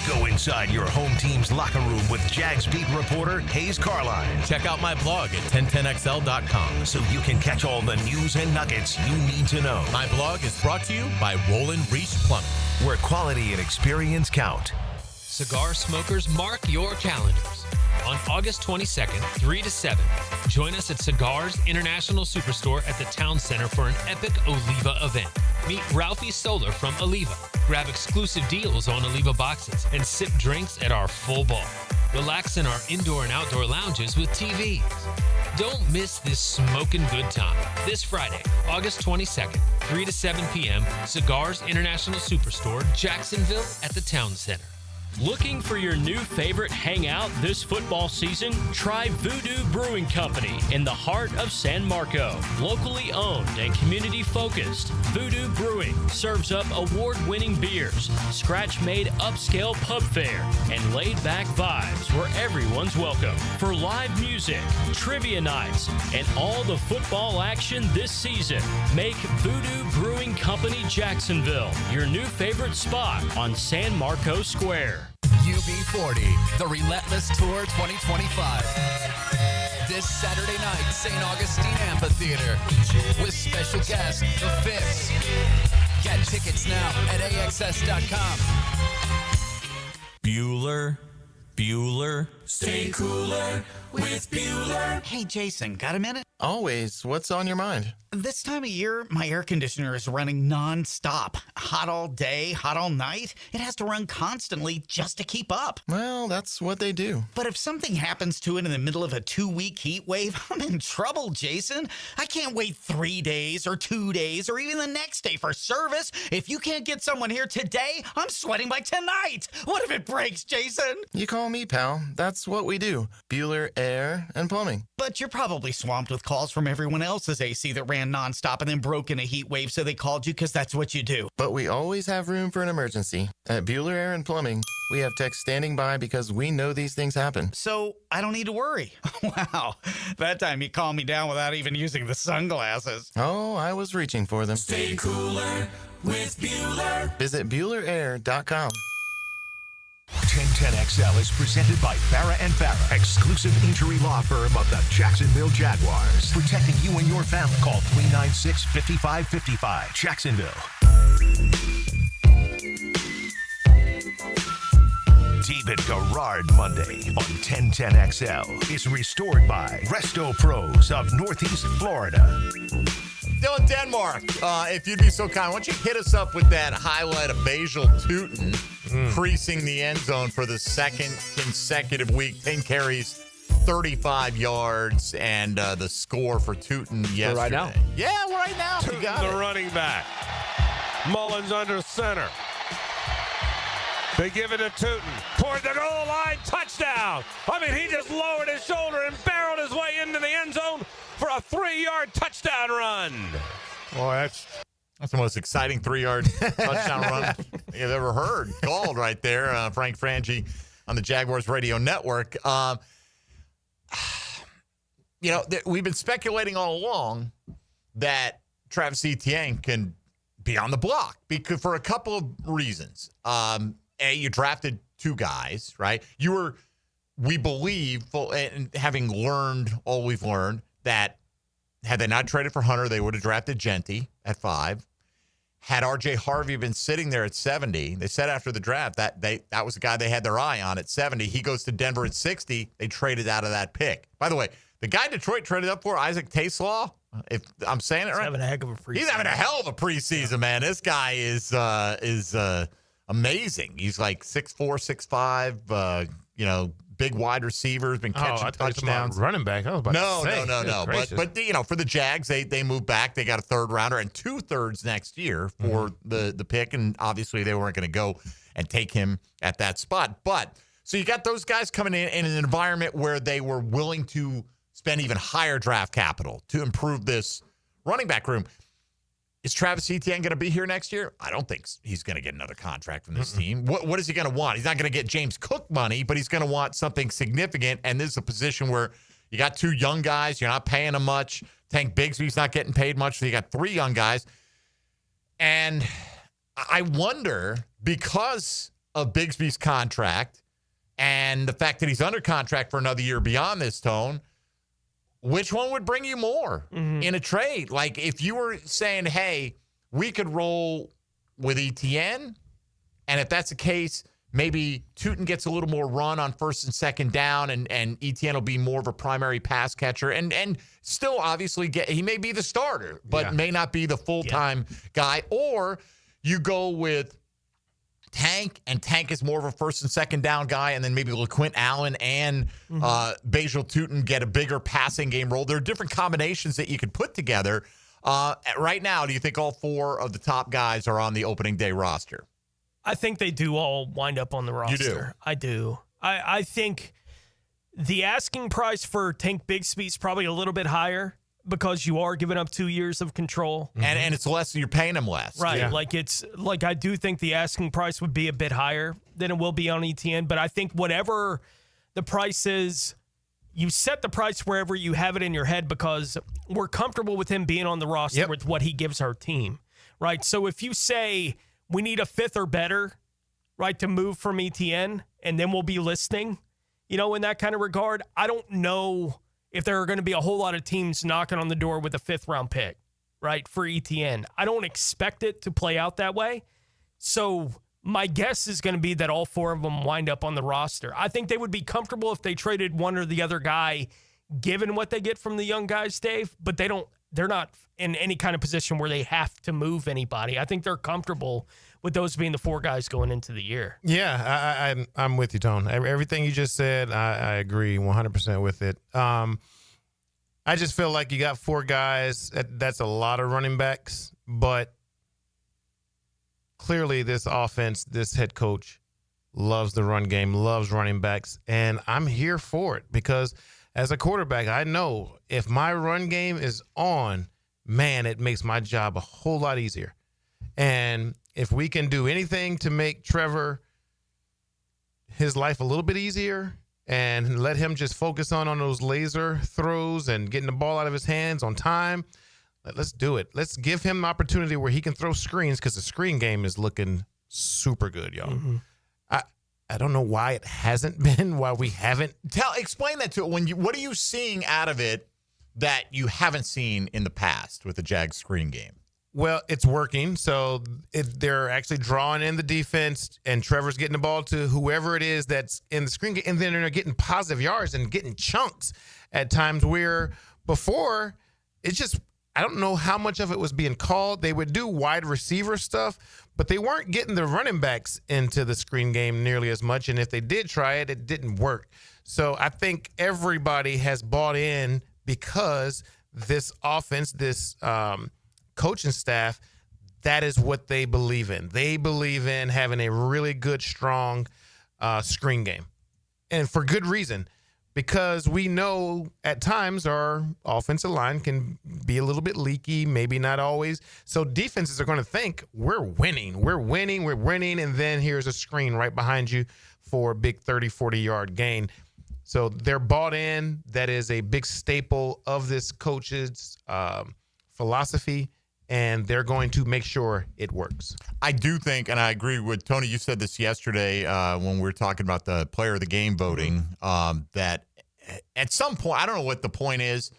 Go inside your home team's locker room with Jags beat reporter Hayes Carline. Check out my blog at 1010XL.com so you can catch all the news and nuggets you need to know. My blog is brought to you by Roland Reese Plumbing, where quality and experience count. Cigar smokers, mark your calendars. On August 22nd, 3 to 7, join us at Cigars International Superstore at the Town Center for an epic Oliva event. Meet Ralphie Solar from Oliva. Grab exclusive deals on Oliva boxes and sip drinks at our full bar. Relax in our indoor and outdoor lounges with TVs. Don't miss this smoking good time. This Friday, August 22nd, 3 to 7 p.m., Cigars International Superstore, Jacksonville at the Town Center. Looking for your new favorite hangout this football season? Try Voodoo Brewing Company in the heart of San Marco. Locally owned and community focused, Voodoo Brewing serves up award-winning beers, scratch-made upscale pub fare, and laid-back vibes where everyone's welcome. For live music, trivia nights, and all the football action this season, make Voodoo Brewing Company Jacksonville your new favorite spot on San Marco Square. UB40, the Relentless Tour 2025. This Saturday night, St. Augustine Amphitheater, with special guest, The Fix. Get tickets now at AXS.com. Bueller. Stay cooler with Bueller. Hey, Jason, got a minute? Always. What's on your mind? This time of year, my air conditioner is running non-stop. Hot all day, hot all night. It has to run constantly just to keep up. Well, that's what they do. But if something happens to it in the middle of a 2-week heat wave, I'm in trouble, Jason. I can't wait 3 days or 2 days or even the next day for service. If you can't get someone here today, I'm sweating by tonight. What if it breaks, Jason? You call me, pal. That's what we do. Bueller Air and Plumbing. But you're probably swamped with calls from everyone else's AC that ran nonstop and then broke in a heat wave, so they called you because that's what you do. But we always have room for an emergency. At Bueller Air and Plumbing, we have techs standing by because we know these things happen. So I don't need to worry. Wow. That time you calmed me down without even using the sunglasses. Oh, I was reaching for them. Stay cooler with Bueller. Visit BuellerAir.com. 1010XL is presented by Farah and Farah, exclusive injury law firm of the Jacksonville Jaguars. Protecting you and your family. Call 396-5555. Jacksonville. David Garrard Monday on 1010XL is restored by Resto Pros of Northeast Florida. Dylan Denmark, if you'd be so kind, why don't you hit us up with that highlight of Basil Tootin creasing the end zone for the second consecutive week. 10 carries, 35 yards, and the score for Tootin yesterday. Right now? Yeah, right now. Tootin, the running back. Mullins under center. They give it to Tootin. Toward the goal line, touchdown. I mean, he just lowered his shoulder and barreled his way into the end zone for a 3-yard touchdown run. Boy, that's the most exciting 3-yard touchdown run you've ever heard. Called right there, Frank Frangie on the Jaguars Radio Network. We've been speculating all along that Travis Etienne can be on the block because for a couple of reasons. You drafted 2 guys, right? We believe, and having learned all we've learned, that had they not traded for Hunter, they would have drafted Genty at 5. Had R.J. Harvey been sitting there at 70, they said after the draft that was the guy they had their eye on at 70. He goes to Denver at 60. They traded out of that pick. By the way, the guy Detroit traded up for, Isaac Taslaw, if I'm saying it right. He's having a heck of a preseason. He's having a hell of a preseason, man. This guy is amazing. He's like 6'4", 6'5", big wide receiver, has been catching touchdowns. Running back. I was about to say. No. But for the Jags, they moved back. They got a 3rd rounder and 2 thirds next year for the pick, and obviously they weren't going to go and take him at that spot. But so you got those guys coming in an environment where they were willing to spend even higher draft capital to improve this running back room. Is Travis Etienne going to be here next year? I don't think he's going to get another contract from this team. What is he going to want? He's not going to get James Cook money, but he's going to want something significant. And this is a position where you got 2 young guys. You're not paying them much. Tank Bigsby's not getting paid much. So you got 3 young guys. And I wonder, because of Bigsby's contract and the fact that he's under contract for another year beyond this tone, which one would bring you more in a trade? Like if you were saying, hey, we could roll with Etienne, and if that's the case, maybe Tootin gets a little more run on 1st and 2nd down, and Etienne will be more of a primary pass catcher, and still obviously he may be the starter, but may not be the full-time guy. Or you go with Tank, and Tank is more of a 1st and 2nd down guy, and then maybe LaQuint Allen and Basil Tootin get a bigger passing game role. There are different combinations that you could put together. Right now, do you think all 4 of the top guys are on the opening day roster? I think they do all wind up on the roster. You do? I do. I think the asking price for Tank Bigsby is probably a little bit higher because you are giving up 2 years of control. And it's less, you're paying him less. Right. Yeah. I do think the asking price would be a bit higher than it will be on Etienne. But I think whatever the price is, you set the price wherever you have it in your head because we're comfortable with him being on the roster with what he gives our team. Right. So if you say we need a 5th or better, right, to move from Etienne, and then we'll be listening, in that kind of regard, I don't know if there are going to be a whole lot of teams knocking on the door with a 5th round pick, right, for Etienne. I don't expect it to play out that way. So my guess is going to be that all 4 of them wind up on the roster. I think they would be comfortable if they traded one or the other guy, given what they get from the young guys, Dave, but they're not in any kind of position where they have to move anybody. I think they're comfortable with those being the 4 guys going into the year. Yeah, I'm with you, Tone. Everything you just said, I agree 100% with it. I just feel like you got 4 guys. That's a lot of running backs, but clearly this offense, this head coach loves the run game, loves running backs, and I'm here for it because as a quarterback, I know if my run game is on, man, it makes my job a whole lot easier. And if we can do anything to make Trevor his life a little bit easier and let him just focus on those laser throws and getting the ball out of his hands on time, let's do it. Let's give him an opportunity where he can throw screens, because the screen game is looking super good, y'all. Mm-hmm. I don't know why it hasn't been, why we haven't. Explain that to it. What are you seeing out of it that you haven't seen in the past with the Jags screen game? Well, it's working. So they're actually drawing in the defense, and Trevor's getting the ball to whoever it is that's in the screen game, and then they're getting positive yards and getting chunks at times where before it's just, I don't know how much of it was being called. They would do wide receiver stuff, but they weren't getting the running backs into the screen game nearly as much. And if they did try it, it didn't work. So I think everybody has bought in because this offense, this coaching staff, that is what they believe in. They believe in having a really good, strong screen game. And for good reason. Because we know at times our offensive line can be a little bit leaky, maybe not always. So defenses are going to think, we're winning, and then here's a screen right behind you for a big 30, 40-yard gain. So they're bought in. That is a big staple of this coach's philosophy, and they're going to make sure it works. I do think, and I agree with Tony, you said this yesterday when we were talking about the player of the game voting, that at some point, I don't know what the point is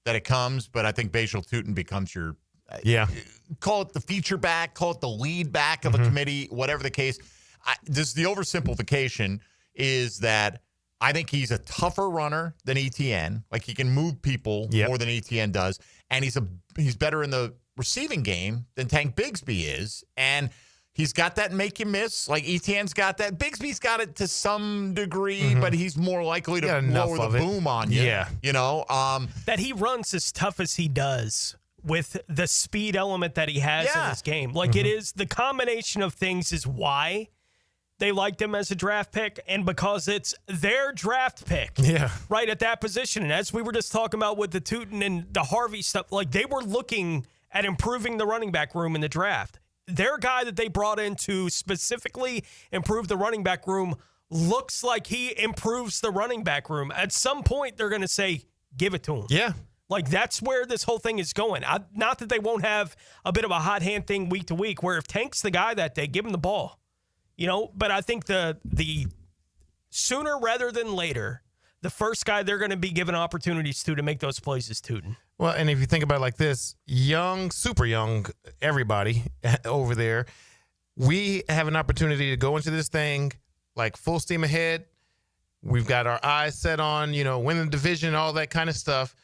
that it comes, but I think Bajal Tutin becomes your, call it the feature back, call it the lead back of a committee, whatever the case. The oversimplification is that I think he's a tougher runner than ETN. Like, he can move people more than ETN does, and he's better in the receiving game than Tank Bigsby is, and he's got that make you miss. Like, ETN's got that. Bigsby's got it to some degree, but he's more likely to lower the boom on you. Yeah. You know? That he runs as tough as he does with the speed element that he has in his game. Like, it is the combination of things is why they liked him as a draft pick, and because it's their draft pick right at that position. And as we were just talking about with the Tutin and the Harvey stuff, like, they were looking at improving the running back room in the draft. Their guy that they brought in to specifically improve the running back room looks like he improves the running back room. At some point, they're going to say, give it to him. Yeah. Like, that's where this whole thing is going. Not that they won't have a bit of a hot hand thing week to week, where if Tank's the guy that day, give him the ball. You know, but I think the sooner rather than later, the first guy they're going to be given opportunities to make those plays is Tutin. Well, and if you think about it like this, young, super young, everybody over there, we have an opportunity to go into this thing like full steam ahead. We've got our eyes set on, winning the division, all that kind of stuff.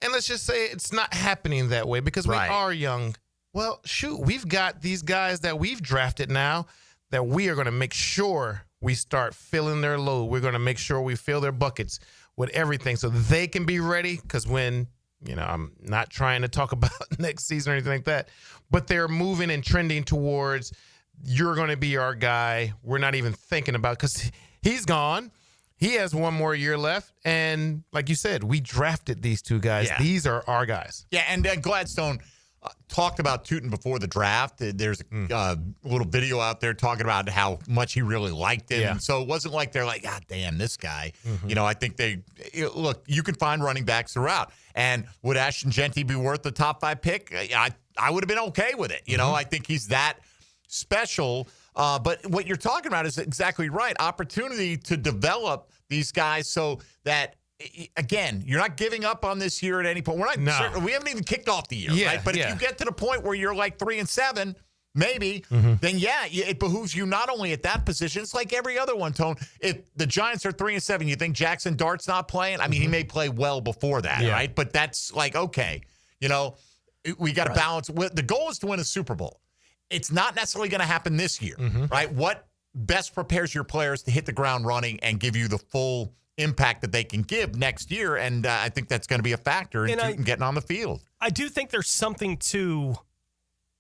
And let's just say it's not happening that way because we are young. Well, shoot, we've got these guys that we've drafted now that we are going to make sure we start filling their load. We're going to make sure we fill their buckets with everything so they can be ready. Because when, I'm not trying to talk about next season or anything like that, but they're moving and trending towards, you're going to be our guy. We're not even thinking about, because he's gone. He has one more year left. And like you said, we drafted these two guys. Yeah. These are our guys. Yeah, and Gladstone talked about Tutin before the draft. There's a little video out there talking about how much he really liked him. Yeah. So it wasn't like they're like, God damn, this guy. I think look, you can find running backs throughout. And would Ashton Genty be worth the top 5 pick? I would have been okay with it. I think he's that special. But what you're talking about is exactly right. Opportunity to develop these guys so that, again, you're not giving up on this year at any point. We haven't even kicked off the year, right? But if you get to the point where you're like 3-7, maybe, then it behooves you not only at that position. It's like every other one, Tone. If the Giants are 3-7, you think Jackson Dart's not playing? I mean, he may play well before that, right? But that's like, okay, we got to balance. The goal is to win a Super Bowl. It's not necessarily going to happen this year, right? What best prepares your players to hit the ground running and give you the full impact that they can give next year, and I think that's going to be a factor in getting on the field. I do think there's something to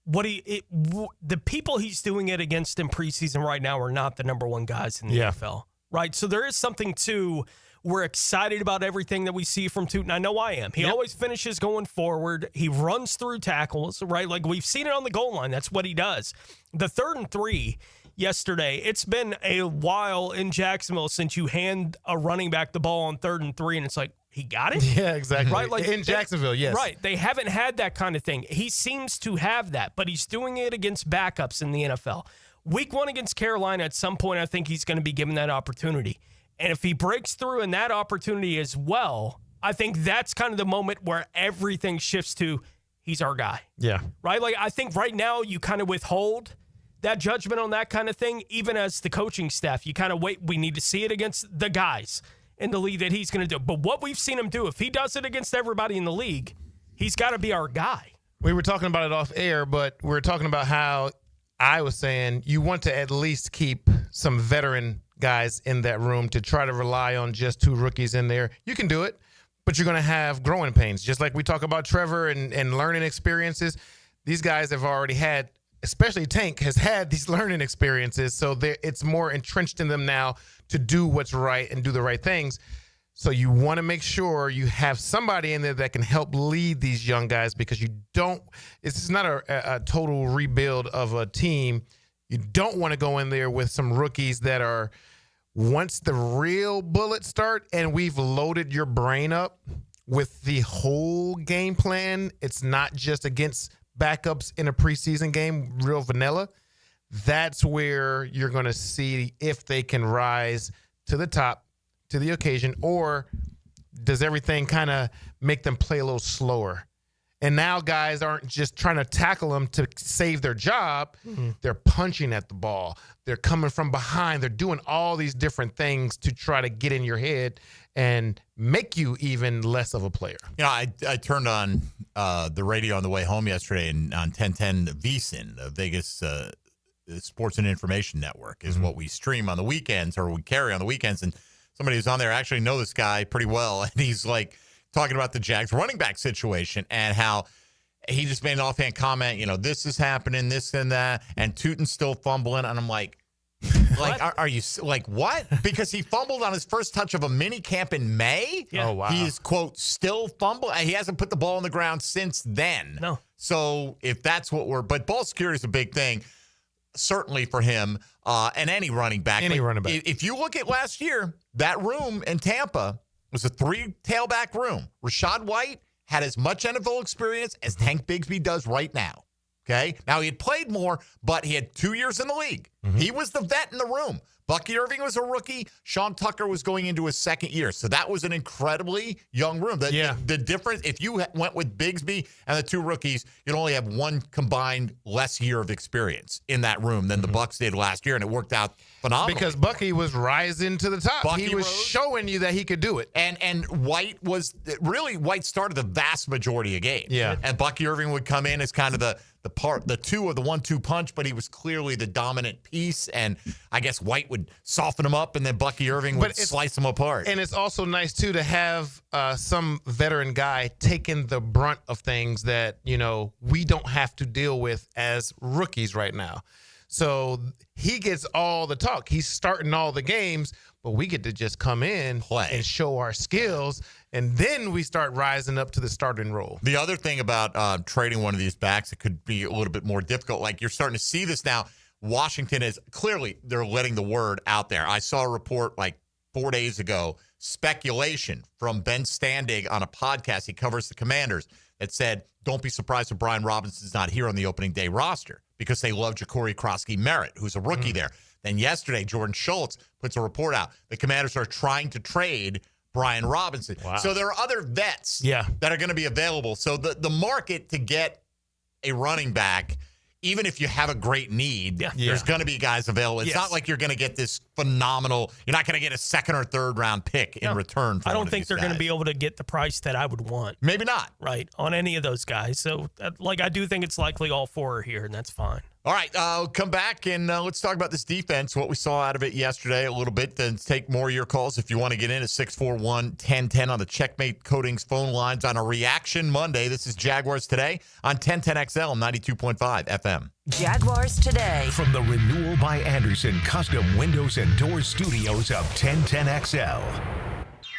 the people he's doing it against in preseason right now are not the number one guys in the NFL, right? So there is something to We're excited about everything that we see from Tootin. I know I am. He always finishes going forward. He runs through tackles, right? Like we've seen it on the goal line. That's what he does. The 3rd and 3 yesterday, it's been a while in Jacksonville since you hand a running back the ball on 3rd and 3, and it's like, he got it? Yeah, exactly. Right? Like in Jacksonville, yes. Right. They haven't had that kind of thing. He seems to have that, but he's doing it against backups in the NFL. Week 1 against Carolina, at some point, I think he's going to be given that opportunity. And if he breaks through in that opportunity as well, I think that's kind of the moment where everything shifts to he's our guy. Yeah. Right? Like, I think right now you kind of withhold that judgment on that kind of thing, even as the coaching staff. You kind of wait. We need to see it against the guys in the league that he's going to do. But what we've seen him do, if he does it against everybody in the league, he's got to be our guy. We were talking about it off air, but we were talking about how I was saying you want to at least keep some veteran guys in that room to try to rely on just 2 rookies in there. You can do it, but you're going to have growing pains. Just like we talk about Trevor and learning experiences, these guys have already had, especially Tank, has had these learning experiences, so it's more entrenched in them now to do what's right and do the right things. So you want to make sure you have somebody in there that can help lead these young guys, because it's not a total rebuild of a team. You don't want to go in there with some rookies that are, once the real bullets start and we've loaded your brain up with the whole game plan, it's not just against backups in a preseason game, real vanilla. That's where you're going to see if they can rise to the top, to the occasion, or does everything kind of make them play a little slower? And now guys aren't just trying to tackle them to save their job. Mm-hmm. They're punching at the ball. They're coming from behind. They're doing all these different things to try to get in your head and make you even less of a player. You know, I turned on the radio on the way home yesterday, and on 1010 VSiN, Vegas Sports and Information Network is what we stream on the weekends, or we carry on the weekends. And somebody who's on there actually know this guy pretty well, and he's like talking about the Jags running back situation and how he just made an offhand comment, you know, this is happening, this and that, and Tootin's still fumbling. And I'm like, are you like, what? Because he fumbled on his first touch of a mini camp in May. Yeah. Oh, wow. He's, quote, still fumbling. He hasn't put the ball on the ground since then. No. So if that's what but ball security is a big thing, certainly for him and any running back. If you look at last year, that room in Tampa was a 3-tailback room. Rachaad White had as much NFL experience as Tank Bigsby does right now. Okay? Now, he had played more, but he had 2 years in the league. Mm-hmm. He was the vet in the room. Bucky Irving was a rookie. Sean Tucker was going into his 2nd year. So that was an incredibly young room. The difference, if you went with Bigsby and the 2 rookies, you'd only have 1 combined less year of experience in that room than the Bucs did last year, and it worked out phenomenally. Because Bucky was rising to the top. He was showing you that he could do it. And White started the vast majority of games. Yeah. And Bucky Irving would come in as kind of the 2 of the 1-2 punch, but he was clearly the dominant piece. And I guess White would soften him up, and then Bucky Irving would slice him apart. And it's also nice, too, to have some veteran guy taking the brunt of things that, you know, we don't have to deal with as rookies right now. So he gets all the talk. He's starting all the games, but we get to just come in, play, and show our skills, and then we start rising up to the starting role. The other thing about trading one of these backs, it could be a little bit more difficult. Like, you're starting to see this now. Washington is clearly, they're letting the word out there. I saw a report like 4 days ago, speculation from Ben Standig on a podcast. He covers the Commanders, that said, don't be surprised if Brian Robinson's not here on the opening day roster, because they love Ja'Cory Krosky-Merritt, who's a rookie there. Then yesterday, Jordan Schultz puts a report out. The Commanders are trying to trade Brian Robinson. Wow. So there are other vets that are going to be available. So the market to get a running back, even if you have a great need, there's going to be guys available. It's not like you're going to get this phenomenal, you're not going to get a 2nd or 3rd round pick in return for I don't think they're going to be able to get the price that I would want. Maybe not. Right, on any of those guys. So, I do think it's likely all 4 are here, and that's fine. All right, come back and let's talk about this defense, what we saw out of it yesterday a little bit. Then take more of your calls if you want to get in at 641-1010 on the Checkmate Coatings phone lines on a Reaction Monday. This is Jaguars Today on 1010XL 92.5 FM. Jaguars Today. From the Renewal by Anderson Custom Windows and Doors Studios of 1010XL.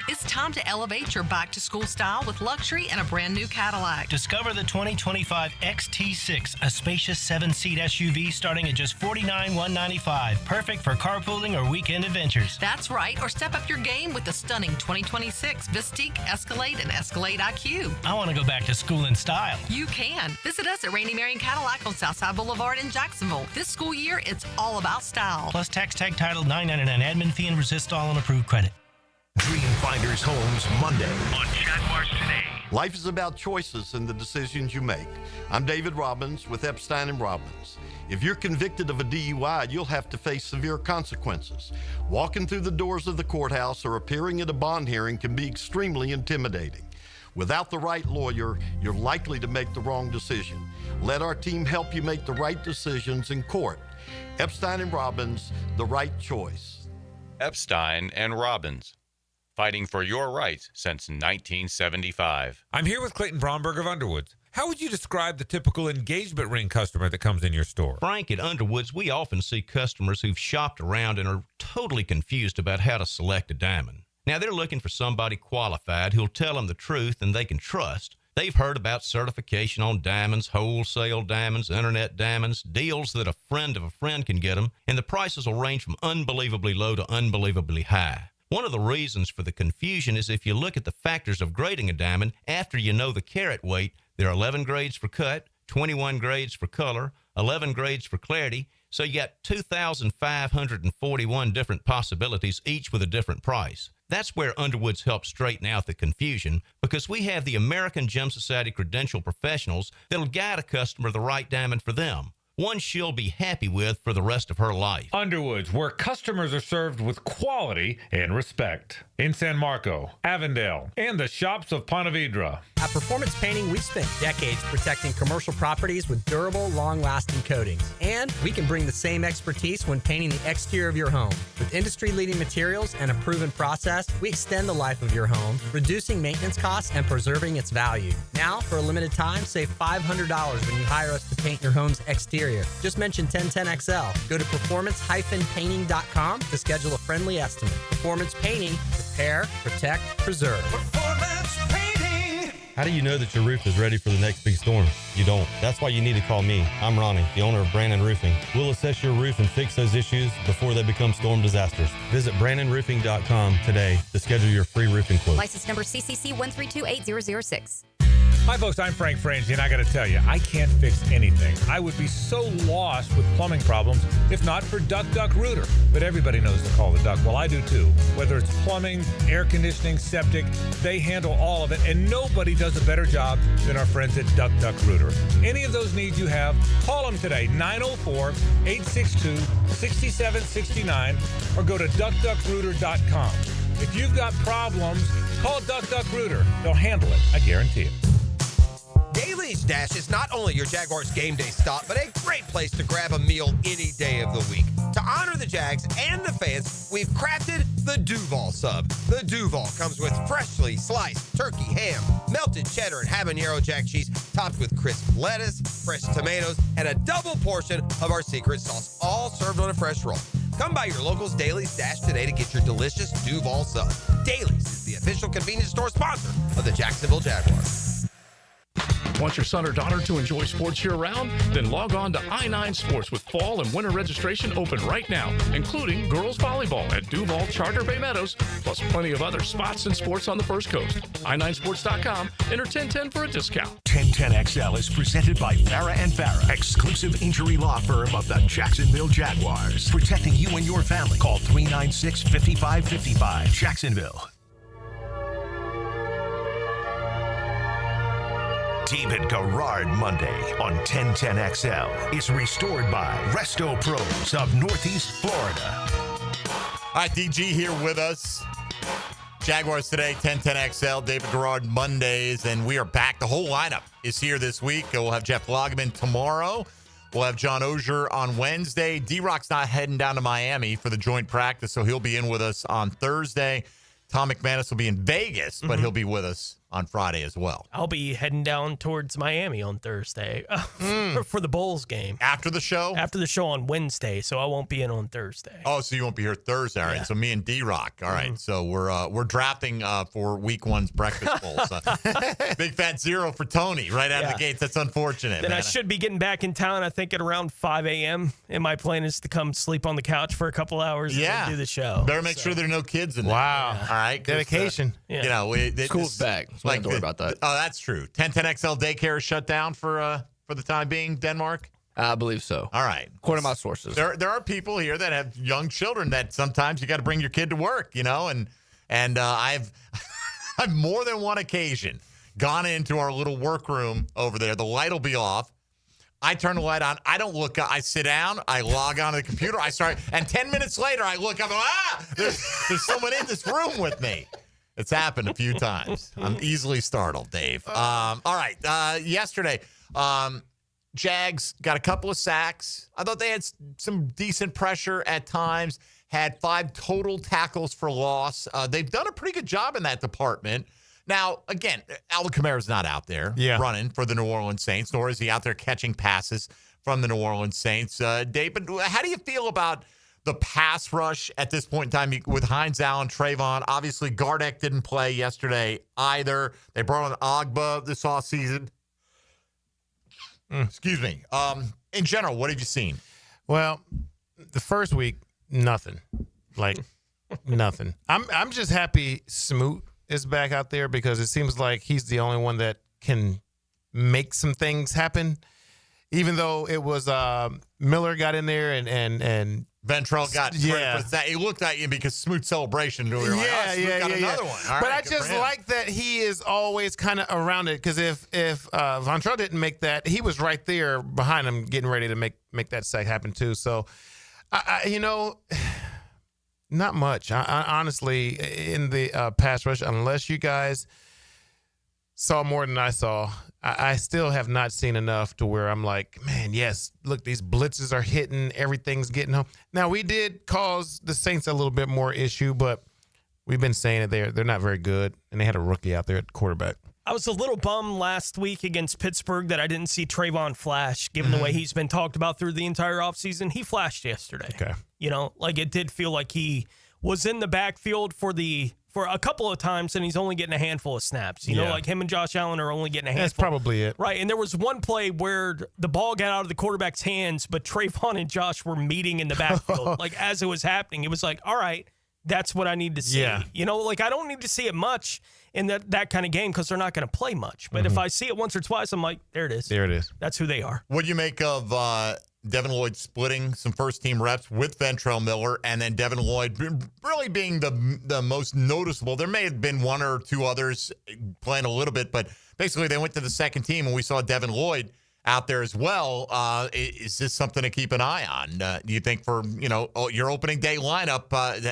It's time to elevate your back-to-school style with luxury and a brand-new Cadillac. Discover the 2025 XT6, a spacious 7-seat SUV starting at just $49,195. Perfect for carpooling or weekend adventures. That's right, or step up your game with the stunning 2026 Vistique, Escalade, and Escalade IQ. I want to go back to school in style. You can. Visit us at Randy Marion Cadillac on Southside Boulevard in Jacksonville. This school year, it's all about style. Plus tax tag title $9.99 admin fee and resist all on approved credit. Dreamfinders Homes Monday on Jaguars Today. Life is about choices and the decisions you make. I'm David Robbins with Epstein & Robbins. If you're convicted of a DUI, you'll have to face severe consequences. Walking through the doors of the courthouse or appearing at a bond hearing can be extremely intimidating. Without the right lawyer, you're likely to make the wrong decision. Let our team help you make the right decisions in court. Epstein & Robbins, the right choice. Epstein & Robbins, fighting for your rights since 1975. I'm here with Clayton Bromberg of Underwoods. How would you describe the typical engagement ring customer that comes in your store? Frank, at Underwoods, we often see customers who've shopped around and are totally confused about how to select a diamond. Now, they're looking for somebody qualified who'll tell them the truth and they can trust. They've heard about certification on diamonds, wholesale diamonds, internet diamonds, deals that a friend of a friend can get them, and the prices will range from unbelievably low to unbelievably high. One of the reasons for the confusion is if you look at the factors of grading a diamond, after you know the carat weight, there are 11 grades for cut, 21 grades for color, 11 grades for clarity, so you got 2,541 different possibilities, each with a different price. That's where Underwoods helps straighten out the confusion, because we have the American Gem Society credentialed professionals that'll guide a customer the right diamond for them, one she'll be happy with for the rest of her life. Underwoods, where customers are served with quality and respect. In San Marco, Avondale, and the shops of Ponte Vedra. At Performance Painting, we've spent decades protecting commercial properties with durable, long-lasting coatings. And we can bring the same expertise when painting the exterior of your home. With industry-leading materials and a proven process, we extend the life of your home, reducing maintenance costs and preserving its value. Now, for a limited time, save $500 when you hire us to paint your home's exterior. Just mention 1010XL. Go to performance-painting.com to schedule a friendly estimate. Performance Painting. Repair, protect, preserve. Performance Painting. How do you know that your roof is ready for the next big storm? You don't. That's why you need to call me. I'm Ronnie, the owner of Brandon Roofing. We'll assess your roof and fix those issues before they become storm disasters. Visit BrandonRoofing.com today to schedule your free roofing quote. License number CCC 1328006. Hi, folks. I'm Frank Frangie, and I got to tell you, I can't fix anything. I would be so lost with plumbing problems if not for Duck Duck Rooter. But everybody knows to call the Duck. Well, I do too. Whether it's plumbing, air conditioning, septic, they handle all of it, and nobody does a better job than our friends at Duck Duck Rooter. Any of those needs you have, call them today, 904-862-6769, or go to duckduckrooter.com. If you've got problems, call Duck Duck Rooter. They'll handle it. I guarantee it. Daly's Dash is not only your Jaguars game day stop, but a great place to grab a meal any day of the week. To honor the Jags and the fans, we've crafted the Duval sub. The Duval comes with freshly sliced turkey, ham, melted cheddar, and habanero jack cheese, topped with crisp lettuce, fresh tomatoes, and a double portion of our secret sauce, all served on a fresh roll. Come by your local's Daly's Dash today to get your delicious Duval sub. Daly's is the official convenience store sponsor of the Jacksonville Jaguars. Want your son or daughter to enjoy sports year-round? Then log on to I-9 Sports with fall and winter registration open right now, including girls volleyball at Duval Charter Bay Meadows, plus plenty of other spots and sports on the First Coast. I9sports.com. Enter 1010 for a discount. 1010XL is presented by Farah & Farah, exclusive injury law firm of the Jacksonville Jaguars. Protecting you and your family. Call 396-5555. Jacksonville. David Garrard Monday on 1010XL is restored by Resto Pros of Northeast Florida. All right, DG here with us. Jaguars Today, 1010XL, David Garrard Mondays, and we are back. The whole lineup is here this week. We'll have Jeff Loggeman tomorrow. We'll have John Ogier on Wednesday. D-Rock's not heading down to Miami for the joint practice, so he'll be in with us on Thursday. Tom McManus will be in Vegas, but he'll be with us on Friday as well. I'll be heading down towards Miami on Thursday for the Bulls game. After the show? After the show on Wednesday, so I won't be in on Thursday. Oh, so you won't be here Thursday. All right. Yeah. So me and D-Rock. All right. So we're drafting for week 1's breakfast bowls. Big fat 0 for Tony right out of the gates. That's unfortunate. Then man. I should be getting back in town, I think, at around 5 a.m. And my plan is to come sleep on the couch for a couple hours and then do the show. Better make sure there are no kids in there. Wow. All right. Dedication. You know, School's back. So I don't have to worry about that. Oh, that's true. 1010XL daycare is shut down for the time being, Denmark? I believe so. All right. According to my sources. There are people here that have young children that sometimes you got to bring your kid to work, you know, and I've I've more than one occasion gone into our little workroom over there. The light will be off. I turn the light on. I don't look up. I sit down. I log on to the computer. I start, and 10 minutes later, I look up. There's someone in this room with me. It's happened a few times. I'm easily startled, Dave. All right. Yesterday, Jags got a couple of sacks. I thought they had some decent pressure at times. Had 5 total tackles for loss. They've done a pretty good job in that department. Now, again, Alvin Kamara's not out there running for the New Orleans Saints, nor is he out there catching passes from the New Orleans Saints. Dave, but how do you feel about the pass rush at this point in time with Hines Allen, Trayvon? Obviously, Gardeck didn't play yesterday either. They brought on Agba this offseason. Excuse me. In general, what have you seen? Well, the first week, nothing. Like, nothing. I'm just happy Smoot is back out there because it seems like he's the only one that can make some things happen. Even though it was Miller got in there and Ventrell got credit for that. It looked like because Smoot celebration. We were like, got another one. All but right, I just like that he is always kind of around it because if Ventrell didn't make that, he was right there behind him getting ready to make that sack happen too. So, not much. I honestly, in the pass rush, unless you guys saw more than I saw, I still have not seen enough to where I'm like, man, yes, look, these blitzes are hitting, everything's getting home. Now, we did cause the Saints a little bit more issue, but we've been saying it they're not very good, and they had a rookie out there at quarterback. I was a little bummed last week against Pittsburgh that I didn't see Trayvon flash, given the way he's been talked about through the entire offseason. He flashed yesterday. Okay. It did feel like he was in the backfield for a couple of times, and he's only getting a handful of snaps. Like him and Josh Allen are only getting a handful. That's probably it. Right, and there was one play where the ball got out of the quarterback's hands, but Trayvon and Josh were meeting in the backfield. As it was happening, it was like, all right, that's what I need to see. Yeah. I don't need to see it much in that kind of game because they're not going to play much. But if I see it once or twice, I'm like, there it is. There it is. That's who they are. What do you make of Devin Lloyd splitting some first-team reps with Ventrell Miller, and then Devin Lloyd really being the most noticeable? There may have been one or two others playing a little bit, but basically they went to the second team, and we saw Devin Lloyd out there as well. Is this something to keep an eye on? Do you think for your opening day lineup,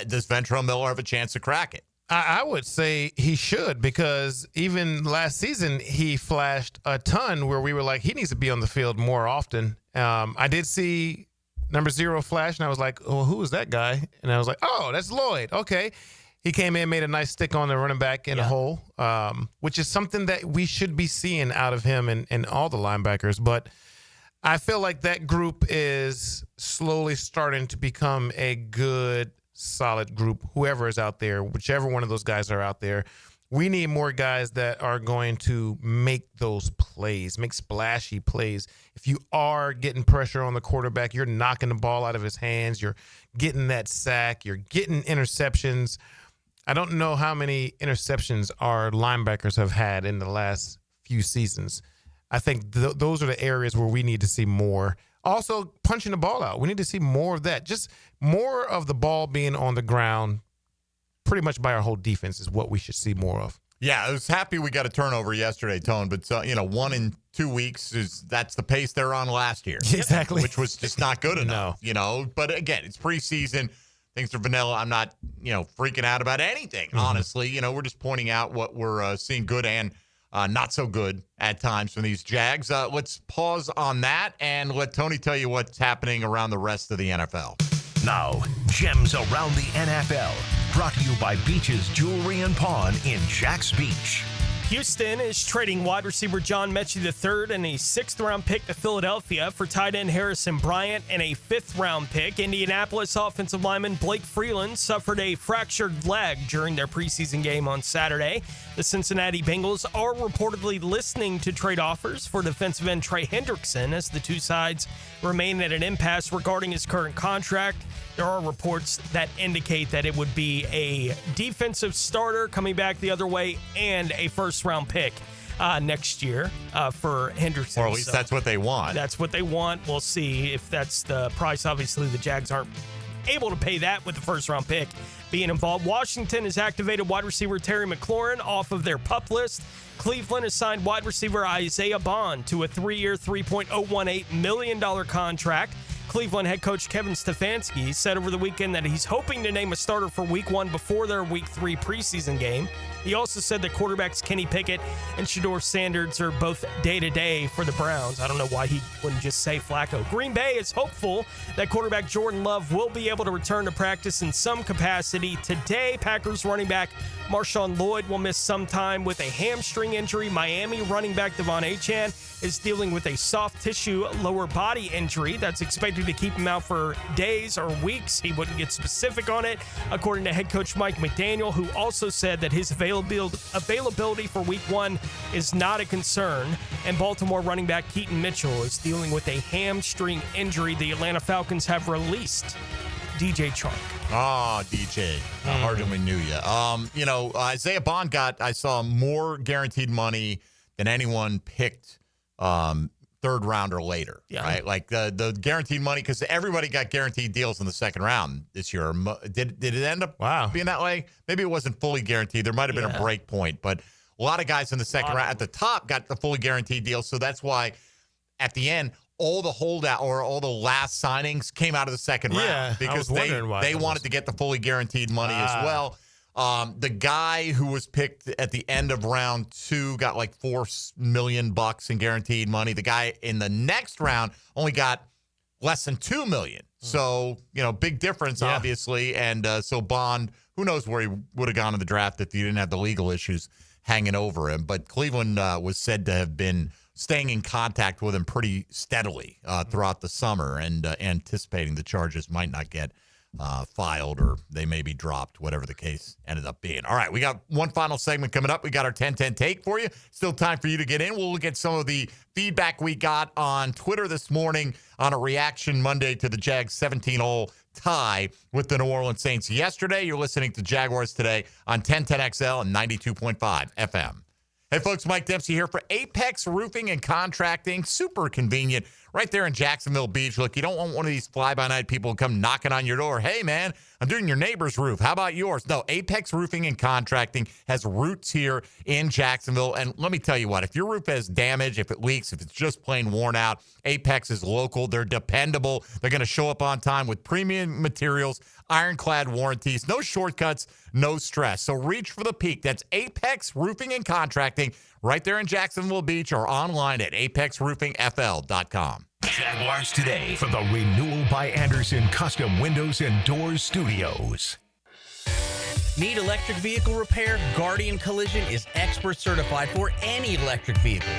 does Ventrell Miller have a chance to crack it? I would say he should because even last season he flashed a ton where we were like, he needs to be on the field more often. I did see number 0 flash, and I was like, oh, who is that guy? And I was like, oh, that's Lloyd. Okay. He came in, made a nice stick on the running back in the hole, which is something that we should be seeing out of him and all the linebackers. But I feel like that group is slowly starting to become a good, solid group, whoever is out there, whichever one of those guys are out there. We need more guys that are going to make those plays, make splashy plays. If you are getting pressure on the quarterback, you're knocking the ball out of his hands, you're getting that sack, you're getting interceptions. I don't know how many interceptions our linebackers have had in the last few seasons. I think those are the areas where we need to see more. Also, punching the ball out. We need to see more of that. Just more of the ball being on the ground pretty much by our whole defense is what we should see more of. Yeah, I was happy we got a turnover yesterday, Tone, but 1 in 2 weeks that's the pace they're on last year. Exactly. Which was just not good enough, But again, it's preseason. Things are vanilla. I'm not, freaking out about anything, honestly. We're just pointing out what we're seeing good and not so good at times from these Jags. Let's pause on that and let Tony tell you what's happening around the rest of the NFL. Now, gems around the NFL. Brought to you by Beach's Jewelry and Pawn in Jax Beach. Houston is trading wide receiver John Mechie III and a 6th-round pick to Philadelphia for tight end Harrison Bryant and a 5th-round pick. Indianapolis offensive lineman Blake Freeland suffered a fractured leg during their preseason game on Saturday. The Cincinnati Bengals are reportedly listening to trade offers for defensive end Trey Hendrickson as the two sides remain at an impasse regarding his current contract. There are reports that indicate that it would be a defensive starter coming back the other way and a first-round pick next year for Hendrickson. Or at least that's what they want. That's what they want. We'll see if that's the price. Obviously, the Jags aren't able to pay that with the first-round pick being involved. Washington has activated wide receiver Terry McLaurin off of their PUP list. Cleveland has signed wide receiver Isaiah Bond to a 3-year, $3.018 million contract. Cleveland head coach Kevin Stefanski said over the weekend that he's hoping to name a starter for Week 1 before their Week 3 preseason game. He also said that quarterbacks Kenny Pickett and Shedeur Sanders are both day-to-day for the Browns. I don't know why he wouldn't just say Flacco. Green Bay is hopeful that quarterback Jordan Love will be able to return to practice in some capacity today. Packers running back Marshawn Lloyd will miss some time with a hamstring injury. Miami running back Devon Achane is dealing with a soft tissue lower body injury that's expected to keep him out for days or weeks. He wouldn't get specific on it, according to head coach Mike McDaniel, who also said that his availability for Week 1 is not a concern. And Baltimore running back Keaton Mitchell is dealing with a hamstring injury. The Atlanta Falcons have released DJ Chark. Oh, DJ. I hardly knew you. Isaiah Bond I saw more guaranteed money than anyone picked 3rd round or later, right? Like the guaranteed money, because everybody got guaranteed deals in the 2nd round this year. Did it end up being that way? Maybe it wasn't fully guaranteed. There might have been a break point, but a lot of guys in the 2nd round at the top got the fully guaranteed deal. So that's why at the end, all the holdout or all the last signings came out of the 2nd round because they wanted to get the fully guaranteed money as well. The guy who was picked at the end of round 2 got like $4 million in guaranteed money. The guy in the next round only got less than $2 million. So, big difference, obviously. And so Bond, who knows where he would have gone in the draft if he didn't have the legal issues hanging over him. But Cleveland was said to have been staying in contact with him pretty steadily throughout the summer and anticipating the charges might not get filed or they may be dropped, whatever the case ended up being. All right, we got one final segment coming up. We got our 10-10 take for you. Still time for you to get in. We'll look at some of the feedback we got on Twitter this morning on a reaction Monday to the Jags 17-all tie with the New Orleans Saints yesterday. You're listening to Jaguars Today on 1010XL and 92.5 FM. Hey, folks, Mike Dempsey here for Apex Roofing and Contracting. Super convenient right there in Jacksonville Beach. Look, you don't want one of these fly-by-night people to come knocking on your door. Hey, man, I'm doing your neighbor's roof. How about yours? No, Apex Roofing and Contracting has roots here in Jacksonville. And let me tell you what, if your roof has damage, if it leaks, if it's just plain worn out, Apex is local. They're dependable. They're going to show up on time with premium materials, ironclad warranties, no shortcuts, no stress. So reach for the peak. That's Apex Roofing and Contracting right there in Jacksonville Beach or online at apexroofingfl.com. Jaguars Today from the Renewal by Anderson Custom Windows and Doors Studios. Need electric vehicle repair? Guardian Collision is expert certified for any electric vehicle.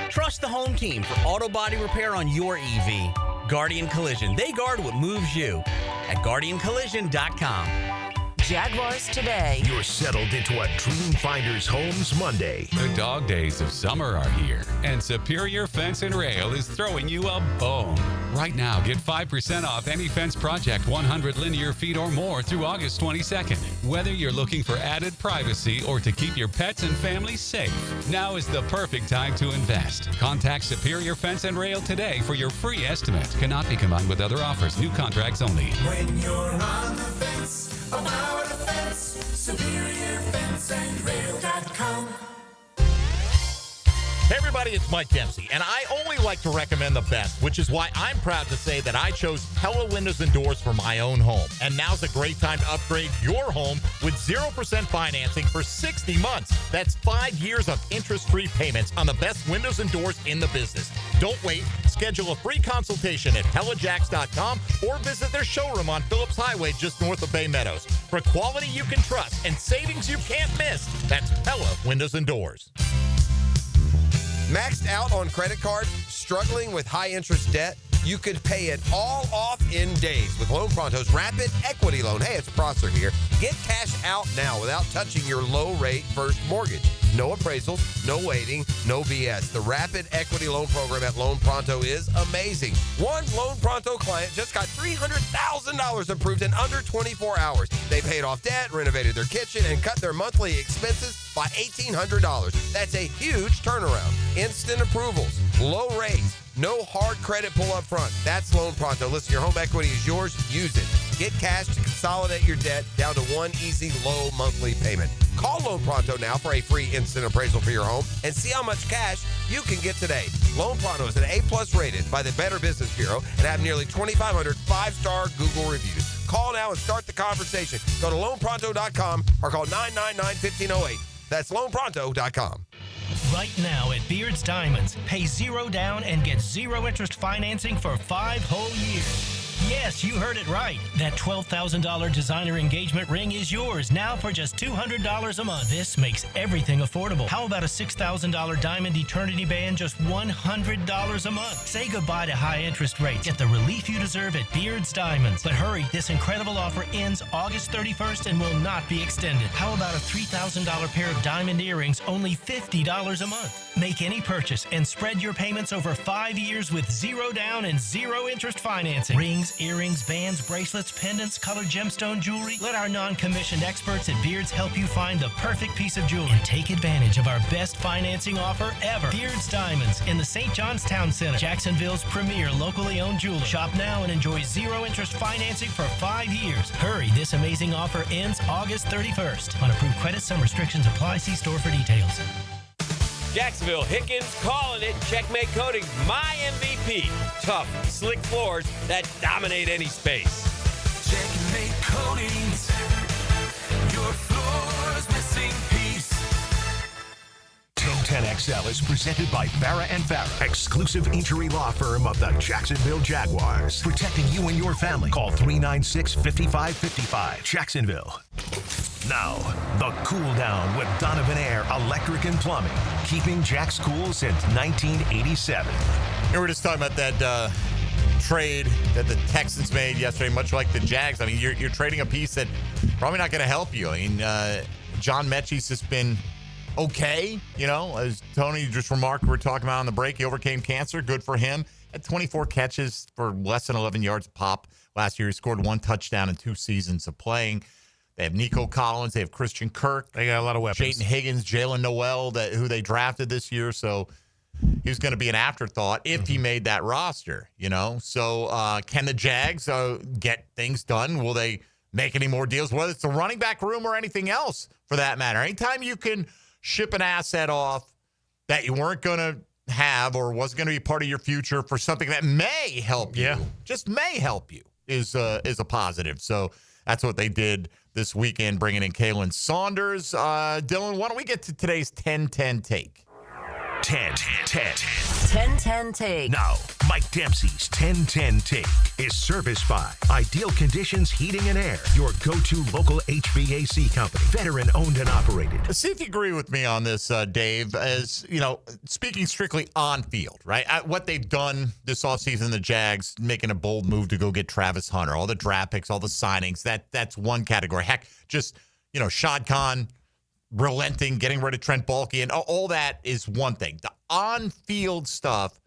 Trust the home team for auto body repair on your EV. Guardian Collision. They guard what moves you at guardiancollision.com. Jaguars Today. You're settled into a Dream Finders Homes Monday. The dog days of summer are here, and Superior Fence and Rail is throwing you a bone. Right now, get 5% off any fence project 100 linear feet or more through August 22nd. Whether you're looking for added privacy or to keep your pets and family safe, now is the perfect time to invest. Contact Superior Fence and Rail today for your free estimate. Cannot be combined with other offers. New contracts only. When you're on the fence, about a fence, SuperiorFenceandRail.com. Hey everybody, it's Mike Dempsey, and I only like to recommend the best, which is why I'm proud to say that I chose Pella Windows and Doors for my own home. And now's a great time to upgrade your home with 0% financing for 60 months. That's 5 years of interest-free payments on the best windows and doors in the business. Don't wait. Schedule a free consultation at PellaJacks.com or visit their showroom on Phillips Highway just north of Bay Meadows. For quality you can trust and savings you can't miss, that's Pella Windows and Doors. Maxed out on credit cards, struggling with high interest debt? You could pay it all off in days with Loan Pronto's Rapid Equity Loan. Hey, it's Prosser here. Get cash out now without touching your low-rate first mortgage. No appraisals, no waiting, no BS. The Rapid Equity Loan Program at Loan Pronto is amazing. One Loan Pronto client just got $300,000 approved in under 24 hours. They paid off debt, renovated their kitchen, and cut their monthly expenses by $1,800. That's a huge turnaround. Instant approvals, low rates, no hard credit pull up front. That's Loan Pronto. Listen, your home equity is yours. Use it. Get cash to consolidate your debt down to one easy, low monthly payment. Call Loan Pronto now for a free instant appraisal for your home and see how much cash you can get today. Loan Pronto is an A+ rated by the Better Business Bureau and have nearly 2,500 5-star Google reviews. Call now and start the conversation. Go to loanpronto.com or call 999-1508. That's loanpronto.com. Right now at Beard's Diamonds, pay $0 down and get 0 interest financing for 5 whole years. Yes, you heard it right. That $12,000 designer engagement ring is yours now for just $200 a month. This makes everything affordable. How about a $6,000 diamond eternity band, just $100 a month? Say goodbye to high interest rates. Get the relief you deserve at Beard's Diamonds. But hurry, this incredible offer ends August 31st and will not be extended. How about a $3,000 pair of diamond earrings, only $50 a month? Make any purchase and spread your payments over 5 years with $0 down and 0 interest financing. Rings, earrings, bands, bracelets, pendants, colored gemstone jewelry. Let our non-commissioned experts at Beards help you find the perfect piece of jewelry and take advantage of our best financing offer ever. Beards Diamonds in the St. John's Town Center, Jacksonville's premier locally owned jeweler. Shop now and enjoy 0 interest financing for 5 years. Hurry, this amazing offer ends August 31st. On approved credit, some restrictions apply. See store for details. Jacksonville, Hickens calling it. Checkmate Coating, my MVP. Tough, slick floors that dominate any space. Checkmate Coatings, your floor's missing piece. 1010XL is presented by Farah & Farah, exclusive injury law firm of the Jacksonville Jaguars. Protecting you and your family. Call 396-5555. Jacksonville. Now, the cool down with Donovan Air Electric and Plumbing, keeping Jack's cool since 1987. We're just talking about that trade that the Texans made yesterday, much like the Jags. I mean, you're trading a piece that probably not going to help you. I mean, John Mechie's just been okay, you know, as Tony just remarked, we were talking about on the break. He overcame cancer. Good for him. Had 24 catches for less than 11 yards pop last year. He scored 1 touchdown in 2 seasons of playing. They have Nico Collins. They have Christian Kirk. They got a lot of weapons. Jayden Higgins, Jalen Noel, who they drafted this year. So he was going to be an afterthought if he made that roster, you know. So can the Jags get things done? Will they make any more deals, whether it's the running back room or anything else for that matter? Anytime you can ship an asset off that you weren't going to have or was going to be part of your future for something that may help you, just may help you, is a positive. So that's what they did this weekend, bringing in Kalen Saunders. Dylan, why don't we get to today's 10-10 take? 10-10 take. Now, Mike Dempsey's 10-10 take is serviced by Ideal Conditions Heating and Air, your go-to local HVAC company, veteran owned and operated. Let's see if you agree with me on this, Dave, as, you know, speaking strictly on field, right? What they've done this offseason, the Jags, making a bold move to go get Travis Hunter, all the draft picks, all the signings, that's one category. Heck, just, you know, Shad Khan relenting, getting rid of Trent Baalke, and all that is one thing. The on-field stuff,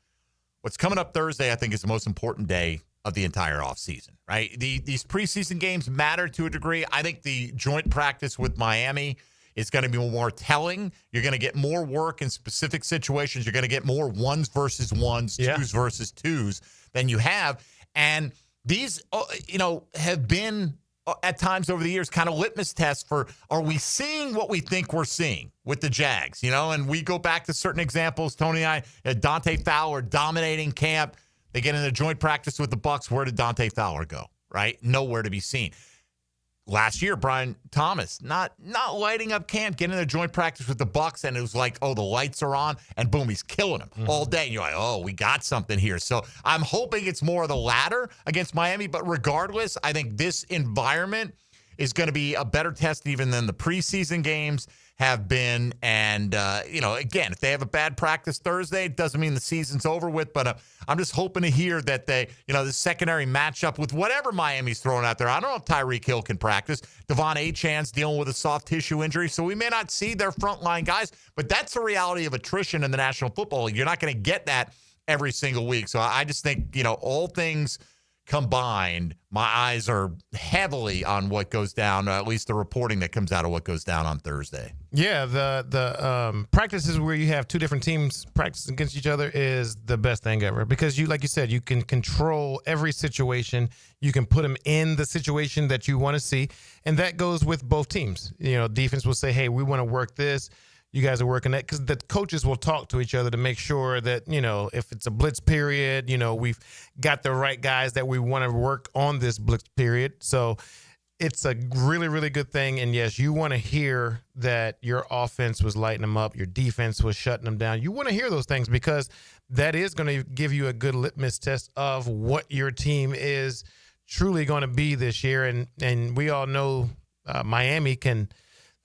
what's coming up Thursday, I think, is the most important day of the entire offseason, right? These preseason games matter to a degree. I think the joint practice with Miami is going to be more telling. You're going to get more work in specific situations. You're going to get more 1s versus 1s, 2s versus 2s than you have. And these, you know, have been at times over the years kind of litmus tests for, are we seeing what we think we're seeing with the Jags, you know? And we go back to certain examples. Tony and I, Dante Fowler dominating camp. They get in a joint practice with the Bucs. Where did Dante Fowler go, right? Nowhere to be seen. Last year, Brian Thomas not lighting up camp, getting in a joint practice with the Bucs, and it was like, oh, the lights are on, and boom, he's killing them all day. And you're like, oh, we got something here. So I'm hoping it's more of the latter against Miami. But regardless, I think this environment is going to be a better test even than the preseason games. have been. And, again, if they have a bad practice Thursday, it doesn't mean the season's over with. But I'm just hoping to hear that the secondary matchup with whatever Miami's throwing out there. I don't know if Tyreek Hill can practice. Devon Achan's dealing with a soft tissue injury, so we may not see their frontline guys. But that's the reality of attrition in the National Football League. You're not going to get that every single week. So I just think, all things combined, my eyes are heavily on what goes down, at least the reporting that comes out of what goes down on Thursday. Yeah, the practices where you have two different teams practicing against each other is the best thing ever, because like you said, you can control every situation. You can put them in the situation that you want to see, and that goes with both teams. Defense will say, hey, we want to work this. You guys are working that, because the coaches will talk to each other to make sure that, if it's a blitz period, we've got the right guys that we want to work on this blitz period. So it's a really, really good thing. And yes, you want to hear that your offense was lighting them up, your defense was shutting them down. You want to hear those things, because that is going to give you a good litmus test of what your team is truly going to be this year. And we all know Miami can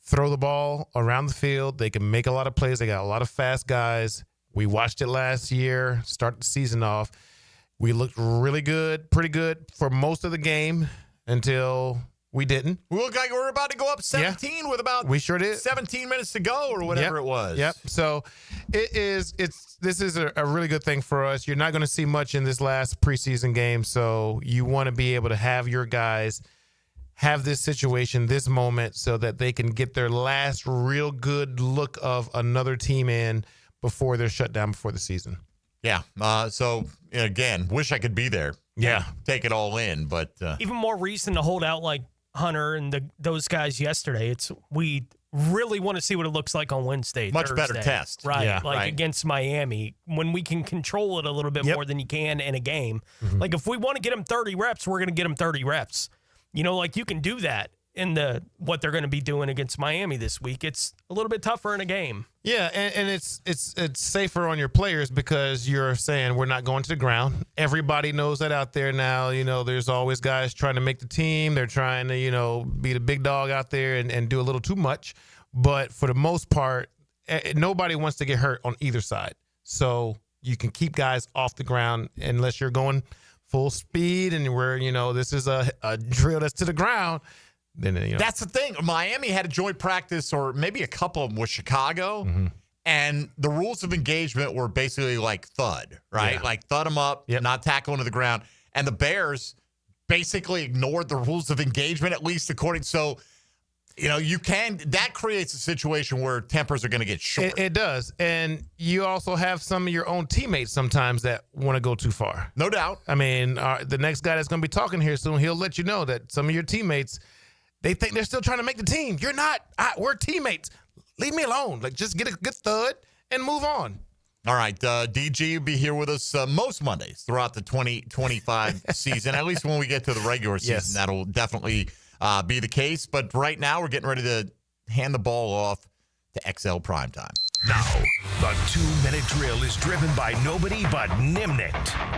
throw the ball around the field. They can make a lot of plays. They got a lot of fast guys. We watched it last year, start the season off. We looked really good, pretty good for most of the game until we didn't. We look like we're about to go up 17 with about we sure did. 17 minutes to go or whatever it was. Yep. So this is a really good thing for us. You're not going to see much in this last preseason game, so you want to be able to have your guys have this situation, this moment, so that they can get their last real good look of another team in before they're shut down before the season. Yeah. So, again, wish I could be there. Yeah. Take it all in. But even more reason to hold out like Hunter and those guys yesterday. We really want to see what it looks like on Wednesday. Much Thursday, better test. Right. Yeah. Like against Miami, when we can control it a little bit more than you can in a game. Mm-hmm. Like if we want to get them 30 reps, we're going to get them 30 reps. You can do that in what they're going to be doing against Miami this week. It's a little bit tougher in a game. Yeah, and it's safer on your players, because you're saying we're not going to the ground. Everybody knows that out there now. There's always guys trying to make the team. They're trying to, be the big dog out there and do a little too much. But for the most part, nobody wants to get hurt on either side. So you can keep guys off the ground unless you're going full speed and where, this is a drill that's to the ground. Then that's the thing. Miami had a joint practice, or maybe a couple of them, with Chicago. Mm-hmm. And the rules of engagement were basically like thud, right? Yeah. Like thud them up, not tackle into the ground. And the Bears basically ignored the rules of engagement, at least according. So, that creates a situation where tempers are going to get short. It does. And you also have some of your own teammates sometimes that want to go too far. No doubt. I mean, the next guy that's going to be talking here soon, he'll let you know that some of your teammates, they think they're still trying to make the team. You're not. We're teammates. Leave me alone. Just get a good thud and move on. All right. DG will be here with us most Mondays throughout the 2025 season, at least when we get to the regular season. Yes. That'll definitely be the case. But right now, we're getting ready to hand the ball off to XL Primetime. Now, the 2-minute drill is driven by nobody but Nimnik.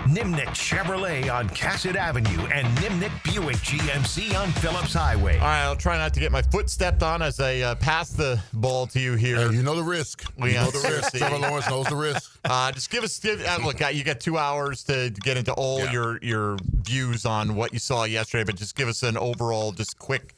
Nimnik Chevrolet on Cassett Avenue and Nimnik Buick GMC on Phillips Highway. All right, I'll try not to get my foot stepped on as I pass the ball to you here. Hey, you know the risk. Trevor Lawrence knows the risk. Just give us look. You got 2 hours to get into all your views on what you saw yesterday, but just give us an overall, just quick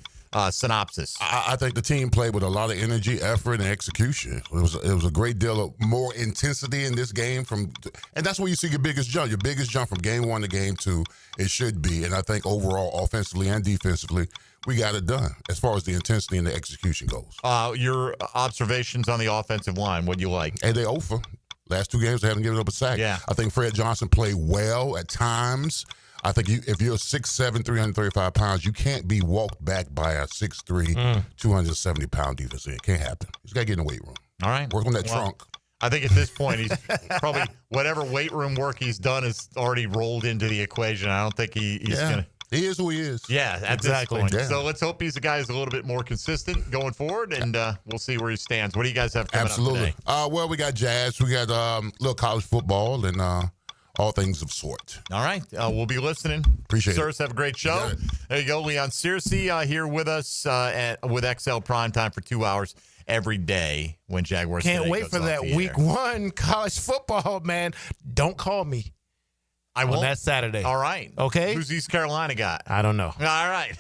synopsis. I think the team played with a lot of energy, effort, and execution. It was a great deal of more intensity in this game, and that's where you see your biggest jump. Your biggest jump from game 1 to game 2, it should be. And I think overall, offensively and defensively, we got it done as far as the intensity and the execution goes. Your observations on the offensive line, what do you like? Hey, they over. Last 2 games, they haven't given up a sack. Yeah. I think Fred Johnson played well at times. I think if you're 6'7", 335 pounds, you can't be walked back by a 6'3", 270-pound defense. It can't happen. He's got to get in the weight room. All right. Work on that trunk. I think at this point, he's probably whatever weight room work he's done is already rolled into the equation. I don't think he's going to. He is who he is. Yeah, at exactly. this point. Yeah. So let's hope he's a guy who's a little bit more consistent going forward, and we'll see where he stands. What do you guys have coming up today? Well, we got jazz. We got little college football and all things of sort. All right. We'll be listening. Appreciate Sirs, have a great show. There you go. Leon Searcy here with us with XL Primetime for 2 hours. every day when Jaguars Can't Today wait goes for off that the week air. 1 college football, man. Don't call me. I won't. On that Saturday. All right. Okay. Who's East Carolina got? I don't know. All right.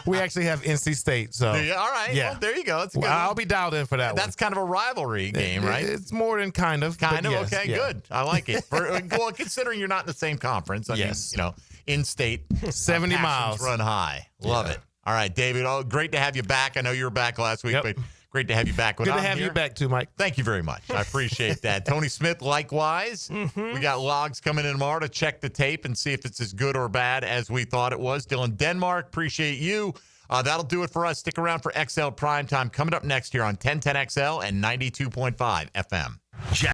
We actually have NC State. So All right. Yeah. Well, there you go. That's a good I'll one. be dialed in for that That's kind of a rivalry game, right? It's more than kind of. Kind but of. yes, Okay, yeah. good. I like it. Well, considering you're not in the same conference, I Yes. mean, in-state 70 passions miles. run high. Love Yeah. it. All right, David. Great to have you back. I know you were back last week, Yep. but great to have you back. When Good to I'm have here. you back too, Mike. Thank you very much. I appreciate that. Tony Smith, likewise. We got logs coming in tomorrow to check the tape and see if it's as good or bad as we thought it was. Dylan Denmark, appreciate you. That'll do it for us. Stick around for XL Primetime coming up next here on 1010XL and 92.5 FM.